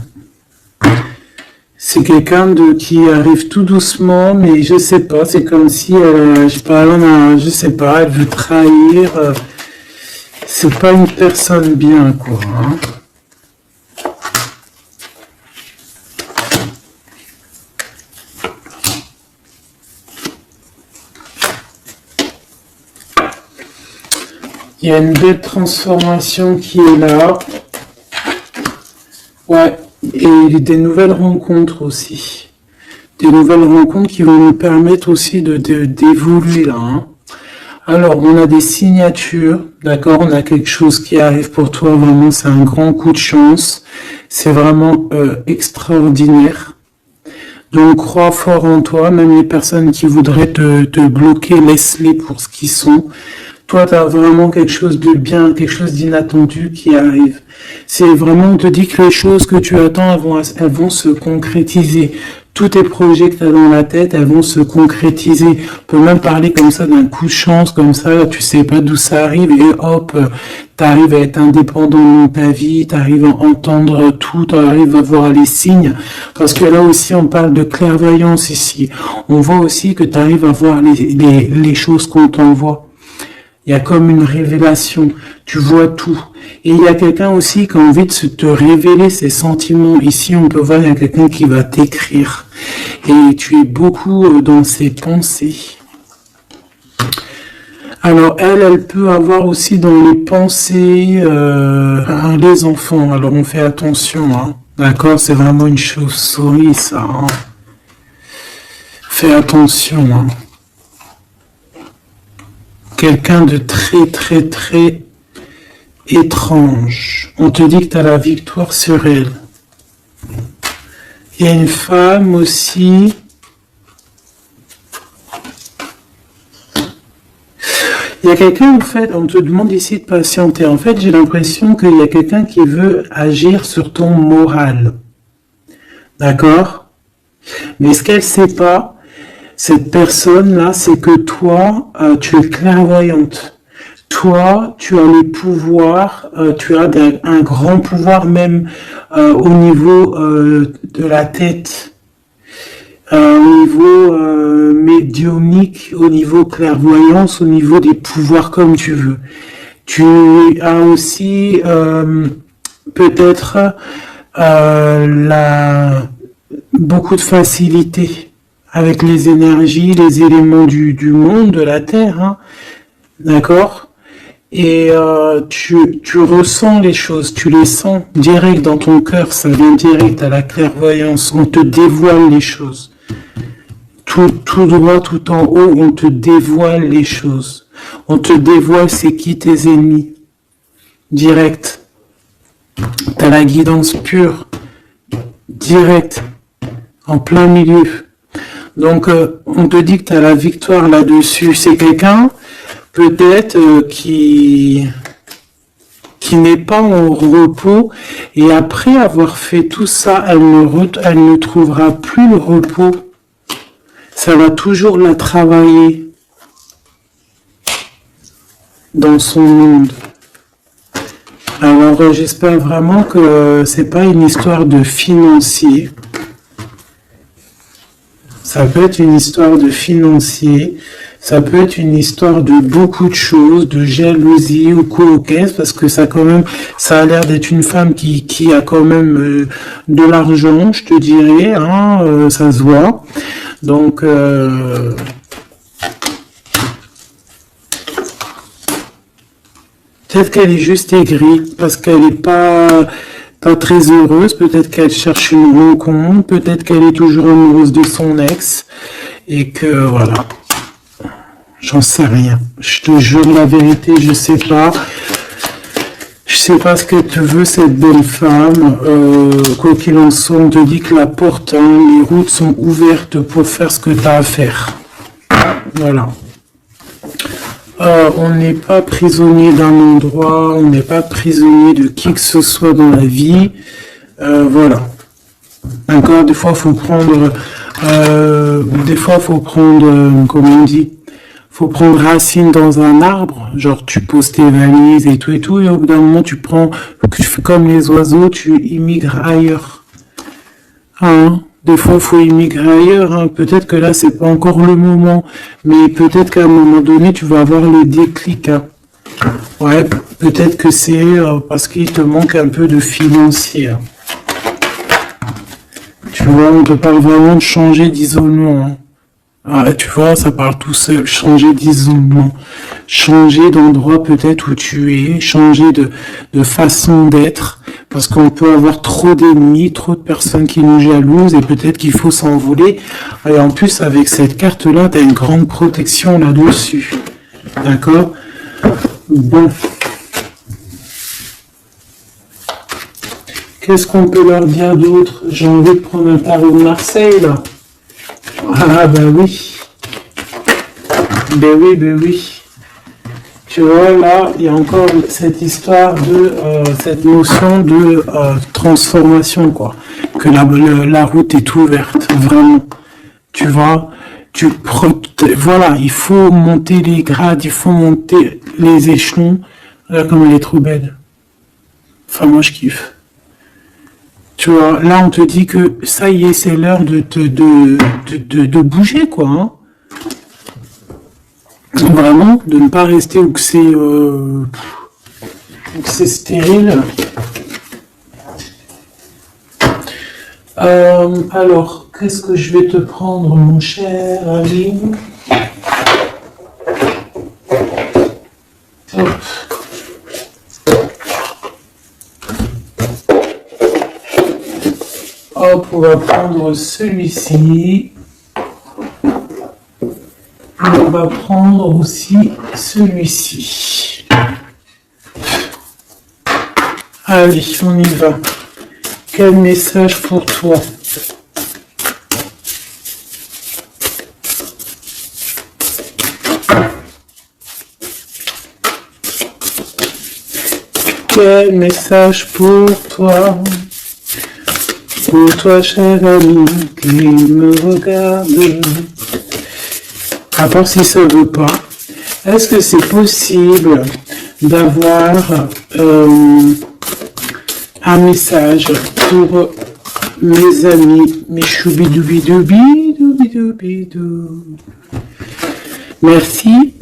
C'est quelqu'un qui arrive tout doucement, mais je sais pas, c'est comme si, je sais pas, elle veut trahir. C'est pas une personne bien, quoi. Hein. Il y a une belle transformation qui est là. Ouais. Et des nouvelles rencontres aussi. Des nouvelles rencontres qui vont nous permettre aussi d'évoluer là. Hein. Alors, on a des signatures, d'accord? On a quelque chose qui arrive pour toi, vraiment, c'est un grand coup de chance. C'est vraiment extraordinaire. Donc, crois fort en toi, même les personnes qui voudraient te bloquer, laisse-les pour ce qu'ils sont. Toi, tu as vraiment quelque chose de bien, quelque chose d'inattendu qui arrive. C'est vraiment, on te dit que les choses que tu attends, elles vont se concrétiser. Tous tes projets que tu as dans la tête, elles vont se concrétiser. On peut même parler comme ça d'un coup de chance, comme ça, tu sais pas d'où ça arrive, et hop, tu arrives à être indépendant dans ta vie, tu arrives à entendre tout, tu arrives à voir les signes. Parce que là aussi, on parle de clairvoyance ici. On voit aussi que tu arrives à voir les choses qu'on t'envoie. Il y a comme une révélation, tu vois tout. Et il y a quelqu'un aussi qui a envie de te révéler ses sentiments. Ici, on peut voir, il y a quelqu'un qui va t'écrire. Et tu es beaucoup dans ses pensées. Alors, elle peut avoir aussi dans les pensées les enfants. Alors, on fait attention. Hein. D'accord, c'est vraiment une chauve-souris, ça. Hein. Fais attention. Hein. Quelqu'un de très, très, très étrange. On te dit que tu as la victoire sur elle. Il y a une femme aussi. Il y a quelqu'un, en fait, on te demande ici de patienter. En fait, j'ai l'impression qu'il y a quelqu'un qui veut agir sur ton moral. D'accord? Mais ce qu'elle ne sait pas, cette personne-là, c'est que toi, tu es clairvoyante. Toi, tu as les pouvoirs, tu as un grand pouvoir même au niveau de la tête, au niveau médiumnique, au niveau clairvoyance, au niveau des pouvoirs comme tu veux. Tu as aussi peut-être beaucoup de facilité avec les énergies, les éléments du monde, de la Terre, hein, d'accord? Et tu ressens les choses, tu les sens direct dans ton cœur, ça vient direct à la clairvoyance, on te dévoile les choses. Tout droit, tout en haut, on te dévoile les choses. On te dévoile c'est qui tes ennemis. Direct. T'as la guidance pure. Direct. En plein milieu. Donc, on te dit que tu as la victoire là-dessus. C'est quelqu'un, peut-être, qui n'est pas en repos. Et après avoir fait tout ça, elle ne trouvera plus le repos. Ça va toujours la travailler dans son monde. Alors, j'espère vraiment que c'est pas une histoire de financier. Ça peut être une histoire de financier, ça peut être une histoire de beaucoup de choses, de jalousie ou quoi au caisse, parce que ça a l'air d'être une femme qui a quand même de l'argent, je te dirais, hein, ça se voit. Donc, peut-être qu'elle est juste aigrie, parce qu'elle n'est pas très heureuse, peut-être qu'elle cherche une rencontre, peut-être qu'elle est toujours amoureuse de son ex, et que voilà, j'en sais rien, je te jure la vérité, je sais pas. sais pas ce qu'elle te veut, cette belle femme. Quoi qu'il en soit, on te dit que la porte, hein, les routes sont ouvertes pour faire ce que tu as à faire. Voilà. On n'est pas prisonnier d'un endroit, on n'est pas prisonnier de qui que ce soit dans la vie. Voilà. D'accord, des fois, faut prendre, comment on dit, faut prendre racine dans un arbre, genre tu poses tes valises et tout, et au bout d'un moment tu fais comme les oiseaux, tu immigres ailleurs. Hein? Des fois, il faut immigrer ailleurs. Hein. Peut-être que là, c'est pas encore le moment, mais peut-être qu'à un moment donné, tu vas avoir le déclic. Hein. Ouais, peut-être que c'est parce qu'il te manque un peu de financier. Hein. Tu vois, on te parle vraiment de changer d'isolement. Hein. Ah, tu vois, ça parle tout seul. Changer d'isolement. Changer d'endroit peut-être où tu es. Changer de façon d'être. Parce qu'on peut avoir trop d'ennemis, trop de personnes qui nous jalousent et peut-être qu'il faut s'envoler. Et en plus, avec cette carte-là, tu as une grande protection là-dessus. D'accord? Bon. Qu'est-ce qu'on peut leur dire d'autre? J'ai envie de prendre un tarot de Marseille, là. Ah, ben oui. Ben oui. Tu vois, là, il y a encore cette histoire de, cette notion de transformation, quoi. Que la route est ouverte, vraiment. Tu vois, voilà, il faut monter les grades, il faut monter les échelons. Regarde comme elle est trop belle. Enfin, moi, je kiffe. Tu vois, là, on te dit que ça y est, c'est l'heure de bouger, quoi. Hein. Vraiment, de ne pas rester où que c'est stérile. Alors, qu'est-ce que je vais te prendre, mon cher ami? Hop. Hop, on va prendre celui-ci. On va prendre aussi celui-ci. Allez, on y va. Quel message pour toi? Quel message pour toi? Pour toi, cher ami, qui me regarde. À part si ça veut pas, est-ce que c'est possible d'avoir un message pour mes amis, mes choubidoubidoubidoubidou. Merci.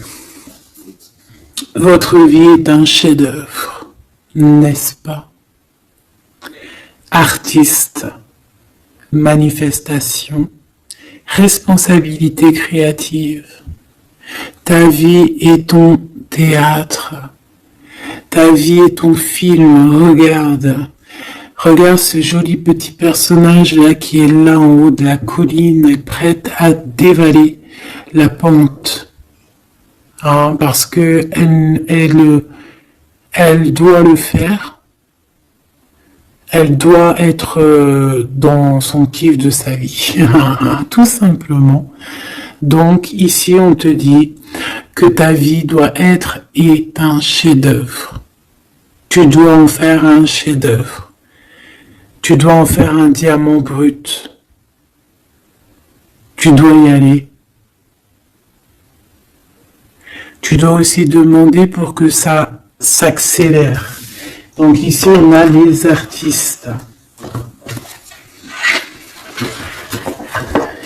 Votre vie est un chef-d'œuvre, n'est-ce pas? Artiste, manifestation, responsabilité créative. Ta vie est ton théâtre. Ta vie est ton film. Regarde ce joli petit personnage-là qui est là en haut de la colline, prête à dévaler la pente. Hein, parce que elle doit le faire. Elle doit être dans son kiff de sa vie, tout simplement. Donc ici, on te dit que ta vie doit être un chef-d'œuvre. Tu dois en faire un chef-d'œuvre. Tu dois en faire un diamant brut. Tu dois y aller. Tu dois aussi demander pour que ça s'accélère. Donc ici, on a les artistes.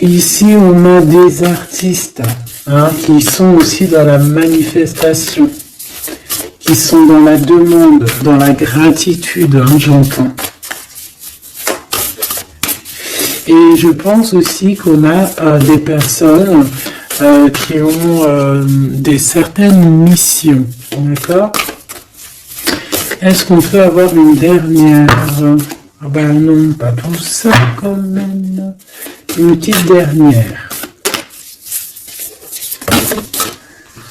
Ici, on a des artistes qui sont aussi dans la manifestation, qui sont dans la demande, dans la gratitude, j'entends. Et je pense aussi qu'on a des personnes qui ont certaines missions, d'accord ? Est-ce qu'on peut avoir une dernière? Ah ben non, pas tout ça quand même. Une petite dernière.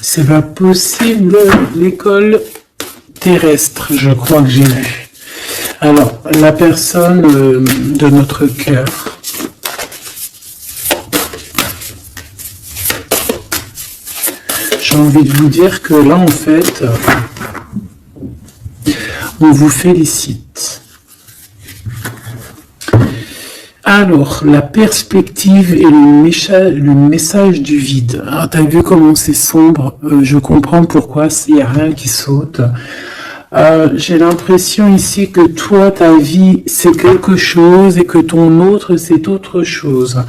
C'est pas possible, l'école. terrestre, je crois que j'ai vu. Alors, la personne de notre cœur. J'ai envie de vous dire que là, en fait, on vous félicite. Alors, la perspective et le message du vide. Ah, t'as vu comment c'est sombre, je comprends pourquoi il n'y a rien qui saute. J'ai l'impression ici que toi, ta vie, c'est quelque chose et que ton autre, c'est autre chose.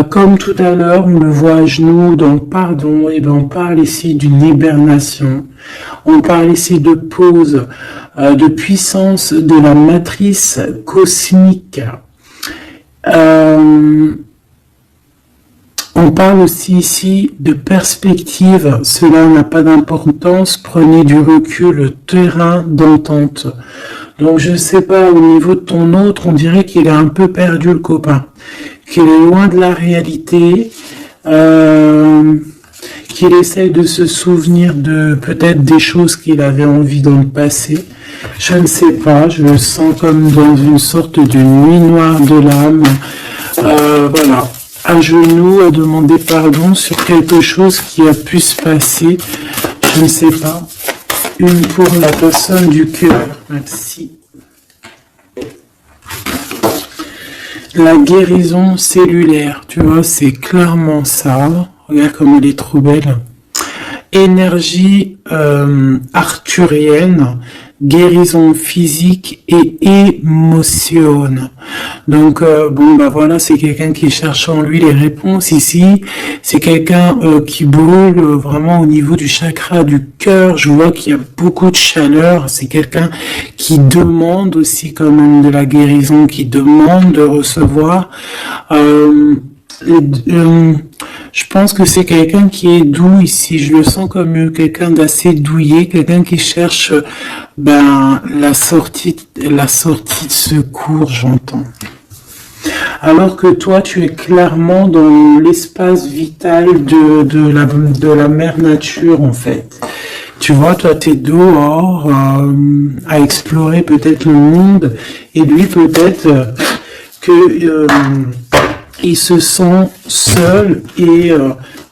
Comme tout à l'heure, on le voit à genoux dans le pardon, et ben on parle ici d'une hibernation. On parle ici de pause, de puissance de la matrice cosmique. On parle aussi ici de perspective, cela n'a pas d'importance, prenez du recul, terrain d'entente. Donc je ne sais pas, au niveau de ton autre, on dirait qu'il a un peu perdu le copain, qu'il est loin de la réalité, qu'il essaye de se souvenir de peut-être des choses qu'il avait envie dans le passé. Je ne sais pas, je le sens comme dans une sorte de nuit noire de l'âme. Voilà. À genoux, à demander pardon sur quelque chose qui a pu se passer, je ne sais pas. Une pour la personne du cœur, merci. La guérison cellulaire, tu vois, c'est clairement ça. Regarde comme elle est trop belle. Énergie arthurienne, guérison physique et émotion. Donc bon bah voilà, c'est quelqu'un qui cherche en lui les réponses ici. C'est quelqu'un qui brûle vraiment au niveau du chakra du cœur. Je vois qu'il y a beaucoup de chaleur. C'est quelqu'un qui demande aussi quand même de la guérison, qui demande de recevoir. Je pense que c'est quelqu'un qui est doux ici. Je le sens comme quelqu'un d'assez douillet, quelqu'un qui cherche la sortie de secours, j'entends. Alors que toi, tu es clairement dans l'espace vital de la mère nature, en fait. Tu vois, toi, t'es dehors à explorer peut-être le monde, et lui, peut-être que il se sent seul et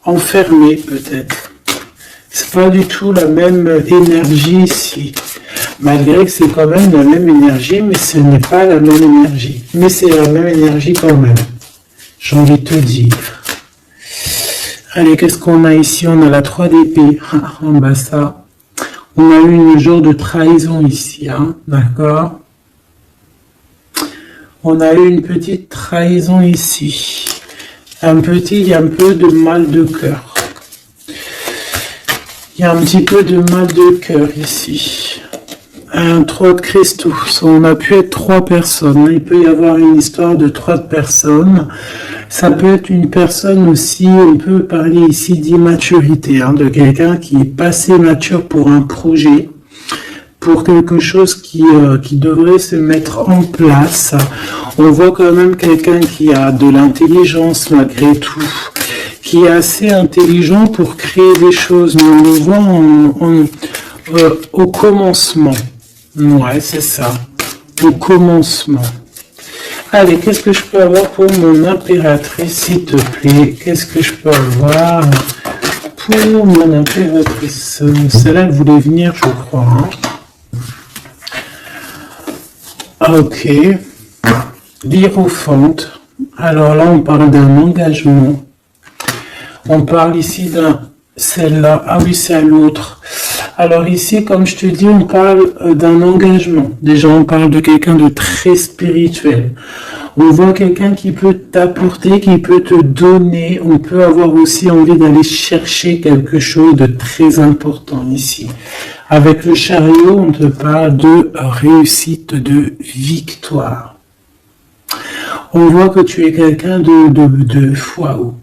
enfermé, peut-être. C'est pas du tout la même énergie ici. Malgré que c'est quand même la même énergie, mais ce n'est pas la même énergie. Mais c'est la même énergie quand même. J'ai envie de te dire. Allez, qu'est-ce qu'on a ici? On a la 3 d'épée. Ça. On a eu une genre de trahison ici, hein, d'accord? On a eu une petite trahison ici. Il y a un peu de mal de cœur. Il y a un petit peu de mal de cœur ici. Un 3 de cristaux. On a pu être 3 personnes. Il peut y avoir une histoire de 3 personnes. Ça peut être une personne aussi, on peut parler ici d'immaturité, hein, de quelqu'un qui est passé mature pour un projet, pour quelque chose qui devrait se mettre en place. On voit quand même quelqu'un qui a de l'intelligence malgré tout, qui est assez intelligent pour créer des choses, mais on le voit au commencement. Ouais, c'est ça, au commencement. Allez, qu'est-ce que je peux avoir pour mon impératrice, s'il te plaît? Qu'est-ce que je peux avoir pour mon impératrice? Celle-là, elle voulait venir, je crois. Hein. Ok. L'hiérophante. Alors là, on parle d'un engagement. On parle ici celle-là. Ah oui, c'est à l'autre. Alors ici, comme je te dis, on parle d'un engagement. Déjà, on parle de quelqu'un de très spirituel. On voit quelqu'un qui peut t'apporter, qui peut te donner. On peut avoir aussi envie d'aller chercher quelque chose de très important ici. Avec le chariot, on te parle de réussite, de victoire. On voit que tu es quelqu'un de waouh.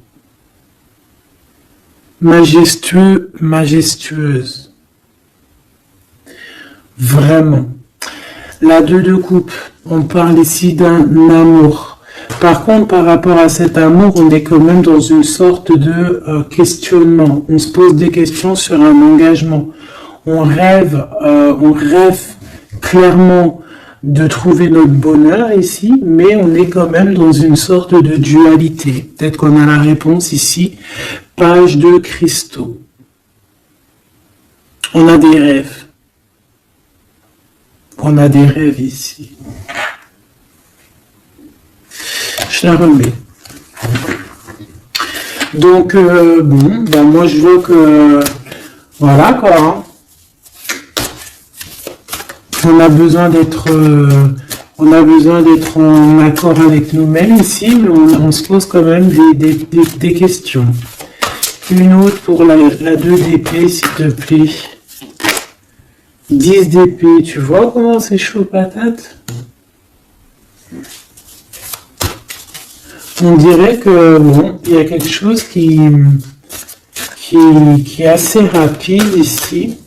Majestueux, majestueuse. Vraiment. La 2 de coupe, on parle ici d'un amour. Par contre, par rapport à cet amour, on est quand même dans une sorte de questionnement. On se pose des questions sur un engagement. on rêve clairement de trouver notre bonheur ici, mais on est quand même dans une sorte de dualité. Peut-être qu'on a la réponse ici, page de cristaux. On a des rêves. On a des rêves ici. Je la remets. Donc, bon, ben moi je vois que, voilà quoi, hein. On a besoin d'être en accord avec nous-mêmes ici, mais on se pose quand même des questions. Une autre pour la 2 d'épée, s'il te plaît. 10 d'épée, tu vois comment c'est chaud patate? On dirait que, bon, il y a quelque chose qui est assez rapide ici.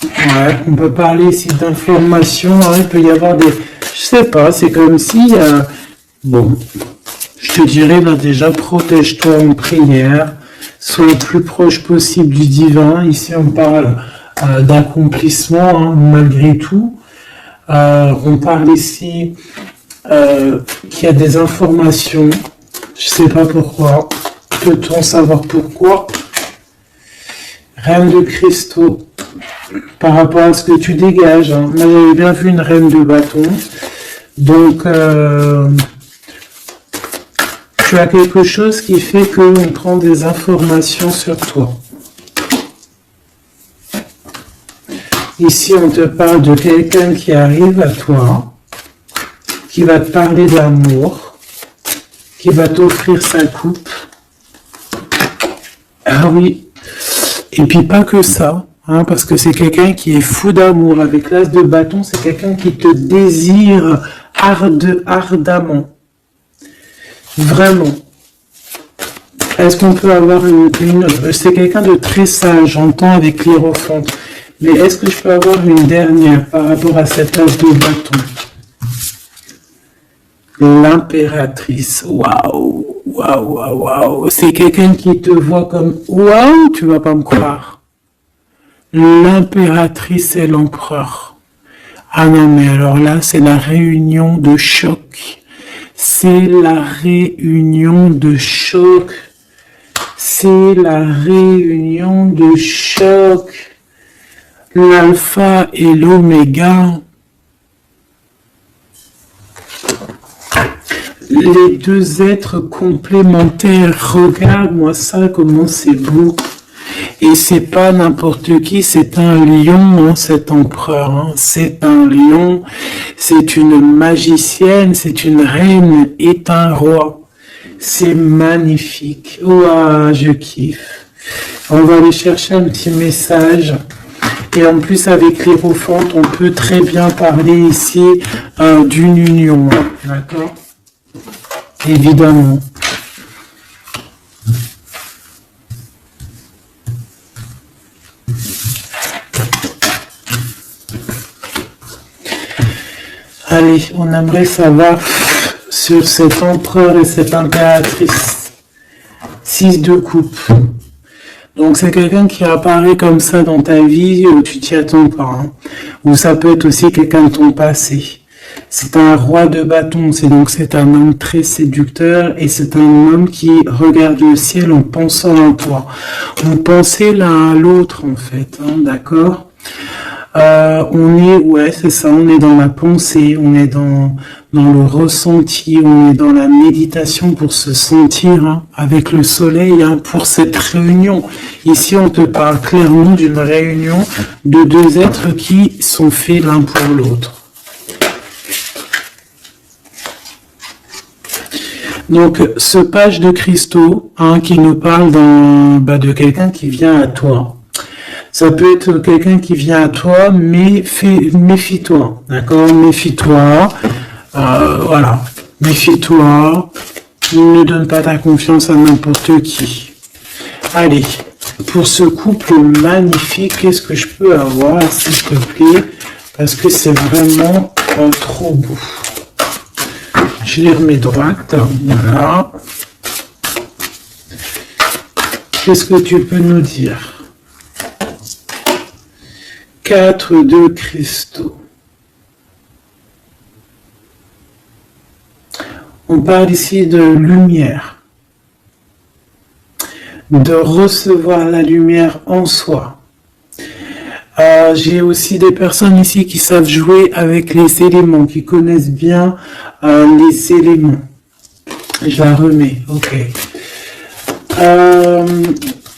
Ouais, on peut parler ici d'informations, hein, il peut y avoir des... Je sais pas, c'est comme si... bon, je te dirais là déjà, protège-toi en prière, sois le plus proche possible du divin. Ici, on parle d'accomplissement, hein, malgré tout. On parle ici qu'il y a des informations. Je sais pas pourquoi. Peut-on savoir pourquoi? Reine de cristaux. Par rapport à ce que tu dégages, hein. Moi j'avais bien vu une reine de bâton, donc tu as quelque chose qui fait qu'on prend des informations sur toi. Ici on te parle de quelqu'un qui arrive à toi, qui va te parler d'amour, qui va t'offrir sa coupe. Ah oui, et puis pas que ça. Hein, parce que c'est quelqu'un qui est fou d'amour. Avec l'as de bâton, c'est quelqu'un qui te désire ardemment. Vraiment. Est-ce qu'on peut avoir c'est quelqu'un de très sage, j'entends avec l'hiérophante. Mais est-ce que je peux avoir une dernière par rapport à cet as de bâton? L'impératrice. Waouh, waouh, waouh, waouh. C'est quelqu'un qui te voit comme waouh, tu vas pas me croire. L'impératrice et l'empereur. Ah non, mais alors là, c'est la réunion de choc. C'est la réunion de choc. C'est la réunion de choc. L'alpha et l'oméga. Les deux êtres complémentaires. Regarde-moi ça, comment c'est beau. Et c'est pas n'importe qui, c'est un lion, hein, cet empereur. Hein. C'est un lion, c'est une magicienne, c'est une reine et un roi. C'est magnifique. Ouah, je kiffe. On va aller chercher un petit message. Et en plus, avec l'hiérophante, on peut très bien parler ici d'une union. Hein. D'accord? Évidemment. Allez, on aimerait savoir sur cet empereur et cette impératrice. 6 de coupe. Donc c'est quelqu'un qui apparaît comme ça dans ta vie où tu t'y attends pas. Hein. Ou ça peut être aussi quelqu'un de ton passé. C'est un roi de bâton, c'est un homme très séducteur et c'est un homme qui regarde le ciel en pensant à toi. On pensait l'un à l'autre en fait, hein, d'accord? C'est ça, on est dans la pensée, on est dans le ressenti, on est dans la méditation pour se sentir hein, avec le soleil hein, pour cette réunion. Ici, on te parle clairement d'une réunion de deux êtres qui sont faits l'un pour l'autre. Donc, ce page de cristaux hein, qui nous parle de quelqu'un qui vient à toi. Ça peut être quelqu'un qui vient à toi, mais méfie-toi, d'accord? Méfie-toi, voilà. Méfie-toi, ne donne pas ta confiance à n'importe qui. Allez, pour ce couple magnifique, qu'est-ce que je peux avoir, s'il te plaît? Parce que c'est vraiment trop beau. Je les remets droite, voilà. Qu'est-ce que tu peux nous dire? 4 de cristaux. On parle ici de lumière, de recevoir la lumière en soi. J'ai aussi des personnes ici qui savent jouer avec les éléments, qui connaissent bien les éléments. Je la remets, ok.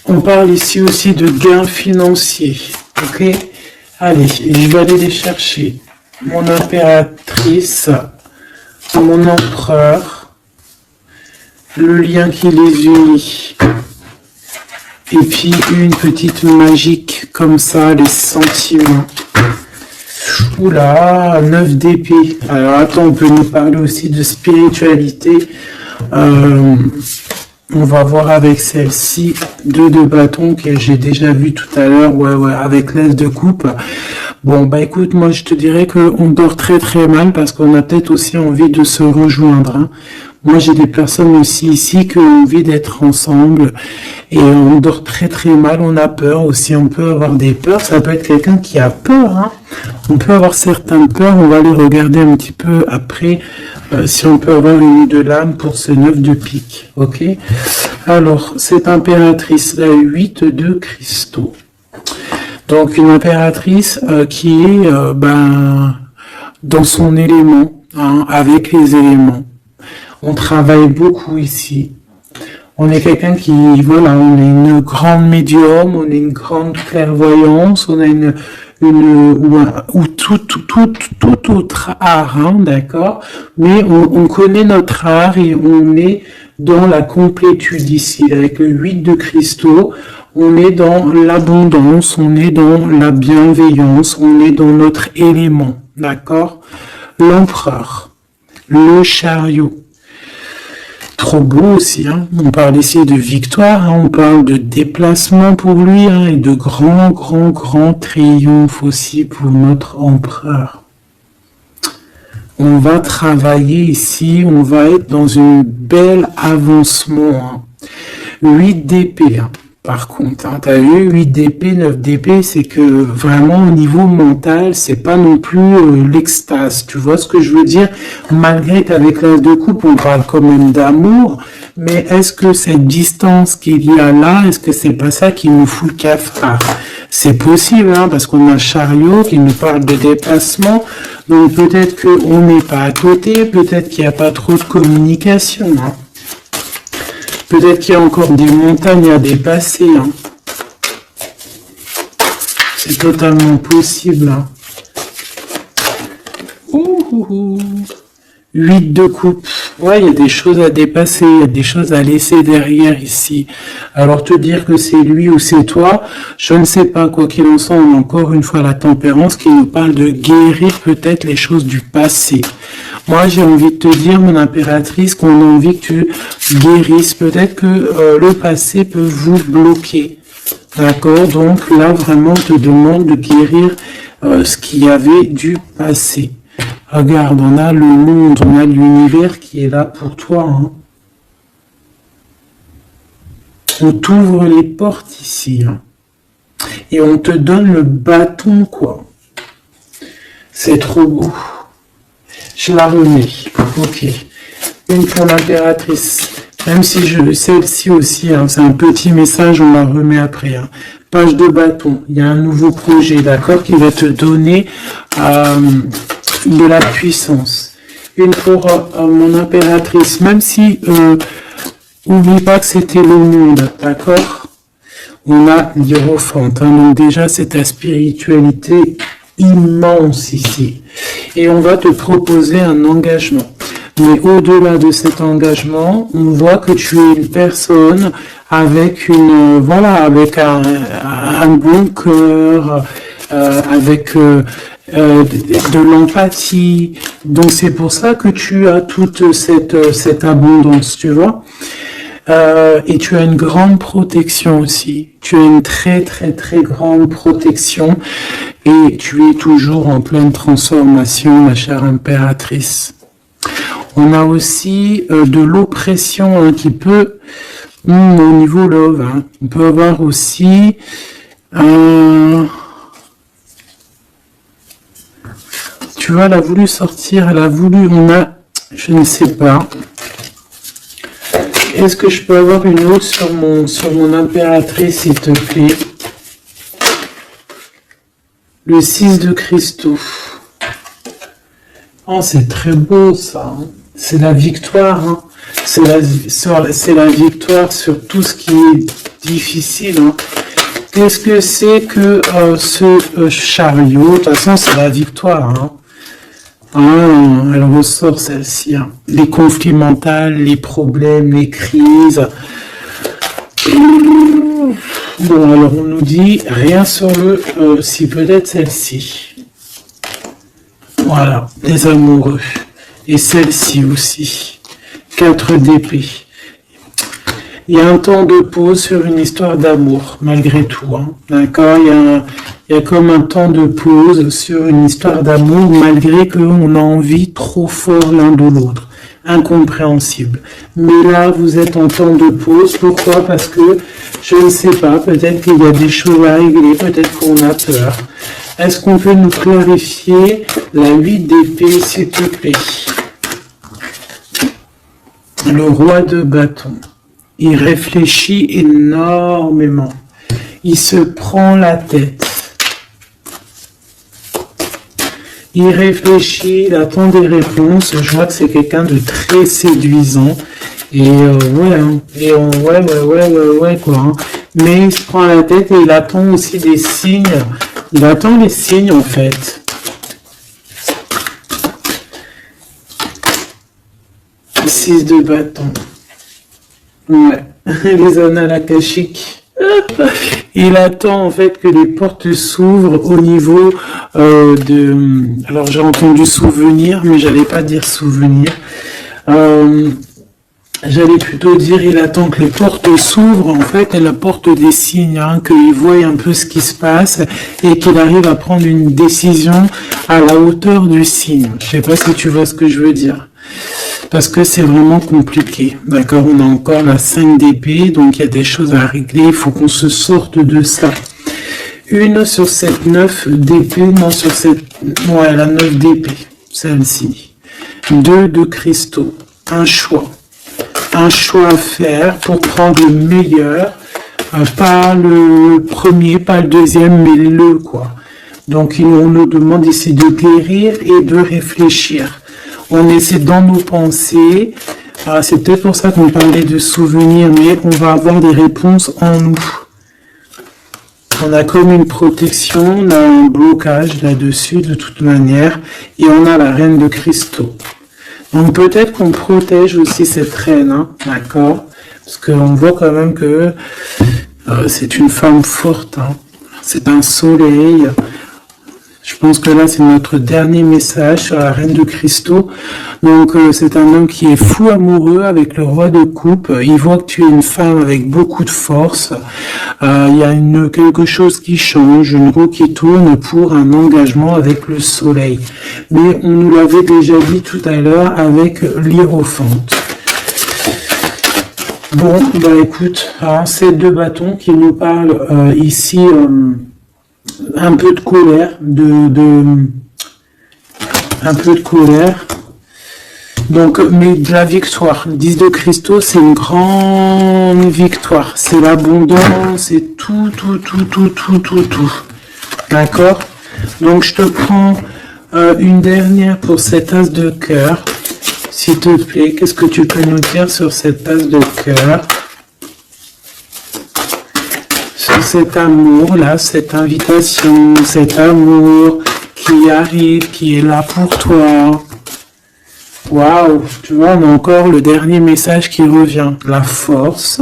On parle ici aussi de gains financiers, ok. Allez, je vais aller les chercher. Mon impératrice, mon empereur, le lien qui les unit. Et puis une petite magique comme ça, les sentiments. Oula, 9 d'épée. Alors attends, on peut nous parler aussi de spiritualité. On va voir avec celle-ci, 2 de bâton que j'ai déjà vu tout à l'heure, ouais, avec l'as de coupe. Bon, bah écoute, moi je te dirais qu'on dort très très mal parce qu'on a peut-être aussi envie de se rejoindre. Hein. Moi j'ai des personnes aussi ici qui ont envie d'être ensemble et on dort très très mal, on a peur aussi, on peut avoir des peurs, ça peut être quelqu'un qui a peur. Hein. On peut avoir certaines peurs, on va les regarder un petit peu après. Si on peut avoir une de l'âme pour ce 9 de pique, ok. Alors, cette impératrice, la 8 de cristaux. Donc, une impératrice qui est dans son élément, hein, avec les éléments. On travaille beaucoup ici. On est quelqu'un qui, voilà, on est une grande médium, on est une grande clairvoyance, on a ou tout autre art, hein, d'accord, mais on connaît notre art et on est dans la complétude ici, avec le 8 de cristaux, on est dans l'abondance, on est dans la bienveillance, on est dans notre élément, d'accord, l'empereur, le chariot, trop beau aussi, hein. On parle ici de victoire, hein. On parle de déplacement pour lui, hein, et de grand triomphe aussi pour notre empereur. On va travailler ici, on va être dans une belle avancement. Hein. 8 d'épée, hein. Par contre, hein, t'as vu, 8 d'épée, 9 d'épée, c'est que vraiment au niveau mental, c'est pas non plus l'extase. Tu vois ce que je veux dire? Malgré qu'avec l'as de coupe, on parle quand même d'amour, mais est-ce que cette distance qu'il y a là, est-ce que c'est pas ça qui nous fout le cafard? C'est possible, hein, parce qu'on a un chariot qui nous parle de déplacement, donc peut-être qu'on n'est pas à côté, peut-être qu'il n'y a pas trop de communication, hein. Peut-être qu'il y a encore des montagnes à dépasser. Hein. C'est totalement possible. Hein. 8 de coupe. Ouais, il y a des choses à dépasser, il y a des choses à laisser derrière ici. Alors te dire que c'est lui ou c'est toi, je ne sais pas. Quoi qu'il en soit, on a encore une fois la tempérance qui nous parle de guérir peut-être les choses du passé. Moi, j'ai envie de te dire, mon impératrice, qu'on a envie que tu guérisses. Peut-être que le passé peut vous bloquer. D'accord? Donc là, vraiment, on te demande de guérir ce qu'il y avait du passé. Regarde, on a le monde, on a l'univers qui est là pour toi. Hein. On t'ouvre les portes ici. Hein. Et on te donne le bâton, quoi. C'est trop beau. Je la remets. Ok. Une pour l'impératrice. Même si celle-ci aussi, hein, c'est un petit message, on la remet après. Hein. Page de bâton. Il y a un nouveau projet, d'accord, qui va te donner de la puissance. Une pour mon impératrice. Même si, oublie pas que c'était le monde, d'accord. On a l'hiérophante. Hein, donc déjà, c'est ta spiritualité immense ici. Et on va te proposer un engagement. Mais au-delà de cet engagement, on voit que tu es une personne avec avec un bon cœur, avec de l'empathie. Donc c'est pour ça que tu as toute cette abondance, tu vois. Et tu as une grande protection aussi. Tu as une très grande protection et tu es toujours en pleine transformation, ma chère impératrice. On a aussi de l'oppression hein, qui peut, au niveau love, hein, on peut avoir aussi tu vois, elle a voulu sortir, je ne sais pas. Est-ce que je peux avoir une autre sur mon impératrice, s'il te plaît? Le 6 de cristaux. Oh, c'est très beau, ça. Hein. C'est la victoire. Hein. C'est la victoire sur tout ce qui est difficile. Hein. Qu'est-ce que c'est que ce chariot? De toute façon, c'est la victoire. Hein. Ah, elle ressort celle-ci. Hein. Les conflits mentaux, les problèmes, les crises. Bon, alors on nous dit rien sur si peut-être celle-ci. Voilà, les amoureux. Et celle-ci aussi. 4 d'épée. Il y a un temps de pause sur une histoire d'amour, malgré tout. Hein. D'accord, il y a comme un temps de pause sur une histoire d'amour, malgré qu'on a envie trop fort l'un de l'autre. Incompréhensible. Mais là, vous êtes en temps de pause. Pourquoi? Parce que, je ne sais pas, peut-être qu'il y a des choses à régler, peut-être qu'on a peur. Est-ce qu'on peut nous clarifier la 8 d'épée, s'il te plaît? Le roi de bâton. Il réfléchit énormément. Il se prend la tête. Il réfléchit, il attend des réponses. Je vois que c'est quelqu'un de très séduisant. Et ouais, quoi. Hein. Mais il se prend la tête et il attend aussi des signes. Il attend les signes, en fait. Le 6 de bâton. Ouais, les annales akashiques. Il attend en fait que les portes s'ouvrent au niveau Alors j'ai entendu souvenir, mais j'allais pas dire souvenir. J'allais plutôt dire il attend que les portes s'ouvrent en fait, et la porte des signes, hein, qu'il voie un peu ce qui se passe et qu'il arrive à prendre une décision à la hauteur du signe. Je sais pas si tu vois ce que je veux dire. Parce que c'est vraiment compliqué. D'accord, on a encore la 5 d'épée, donc il y a des choses à régler, il faut qu'on se sorte de ça. Une sur cette 9 d'épée, non sur cette... Ouais, la 9 d'épée, celle-ci. 2 de cristaux, un choix. Un choix à faire pour prendre le meilleur, pas le premier, pas le deuxième, mais le quoi. Donc on nous demande ici de guérir et de réfléchir. On essaie dans nos pensées, c'est peut-être pour ça qu'on parlait de souvenirs, mais on va avoir des réponses en nous. On a comme une protection, on a un blocage là-dessus de toute manière, et on a la reine de cristaux. Donc peut-être qu'on protège aussi cette reine, hein, d'accord? Parce qu'on voit quand même que c'est une femme forte, hein. C'est un soleil. Je pense que là, c'est notre dernier message sur la reine de cristaux. Donc, c'est un homme qui est fou amoureux avec le roi de coupe. Il voit que tu es une femme avec beaucoup de force. Il y a quelque chose qui change, une roue qui tourne pour un engagement avec le soleil. Mais on nous l'avait déjà dit tout à l'heure avec l'Hiérophante. Bon, bah écoute, hein, ces 2 bâtons qui nous parlent ici... un peu de colère, un peu de colère. Donc, mais de la victoire. Le 10 de cristaux, c'est une grande victoire. C'est l'abondance, c'est tout. D'accord? Donc, je te prends une dernière pour cet as de cœur. S'il te plaît, qu'est-ce que tu peux nous dire sur cet as de cœur? Cet amour-là, cette invitation, cet amour qui arrive, qui est là pour toi. Waouh, tu vois, on a encore le dernier message qui revient. La force,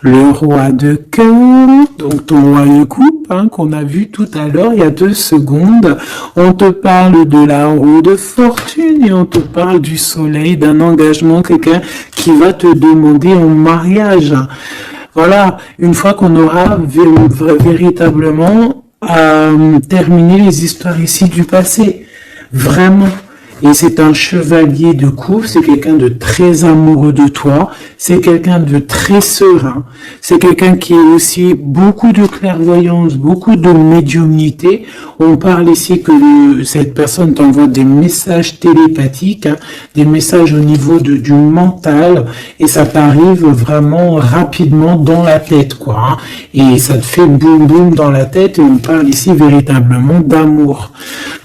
le roi de cœur, donc ton roi de coupe, hein, qu'on a vu tout à l'heure, il y a 2 secondes. On te parle de la roue de fortune et on te parle du soleil, d'un engagement, quelqu'un qui va te demander en mariage. Voilà, une fois qu'on aura véritablement terminé les histoires ici du passé, vraiment, Et c'est un chevalier de coupe, c'est quelqu'un de très amoureux de toi, c'est quelqu'un de très serein, c'est quelqu'un qui a aussi beaucoup de clairvoyance, beaucoup de médiumnité. On parle ici que cette personne t'envoie des messages télépathiques, hein, des messages au niveau du mental, et ça t'arrive vraiment rapidement dans la tête, quoi. Hein, et ça te fait boum boum dans la tête, et on parle ici véritablement d'amour.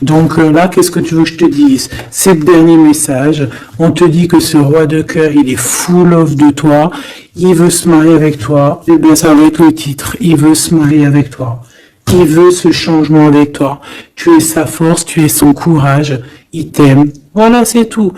Donc là, qu'est-ce que tu veux que je te dise? C'est le dernier message. On te dit que ce roi de cœur, il est full of de toi. Il veut se marier avec toi. Et bien, ça va être le titre. Il veut se marier avec toi. Il veut ce changement avec toi. Tu es sa force, tu es son courage. Il t'aime. Voilà, c'est tout.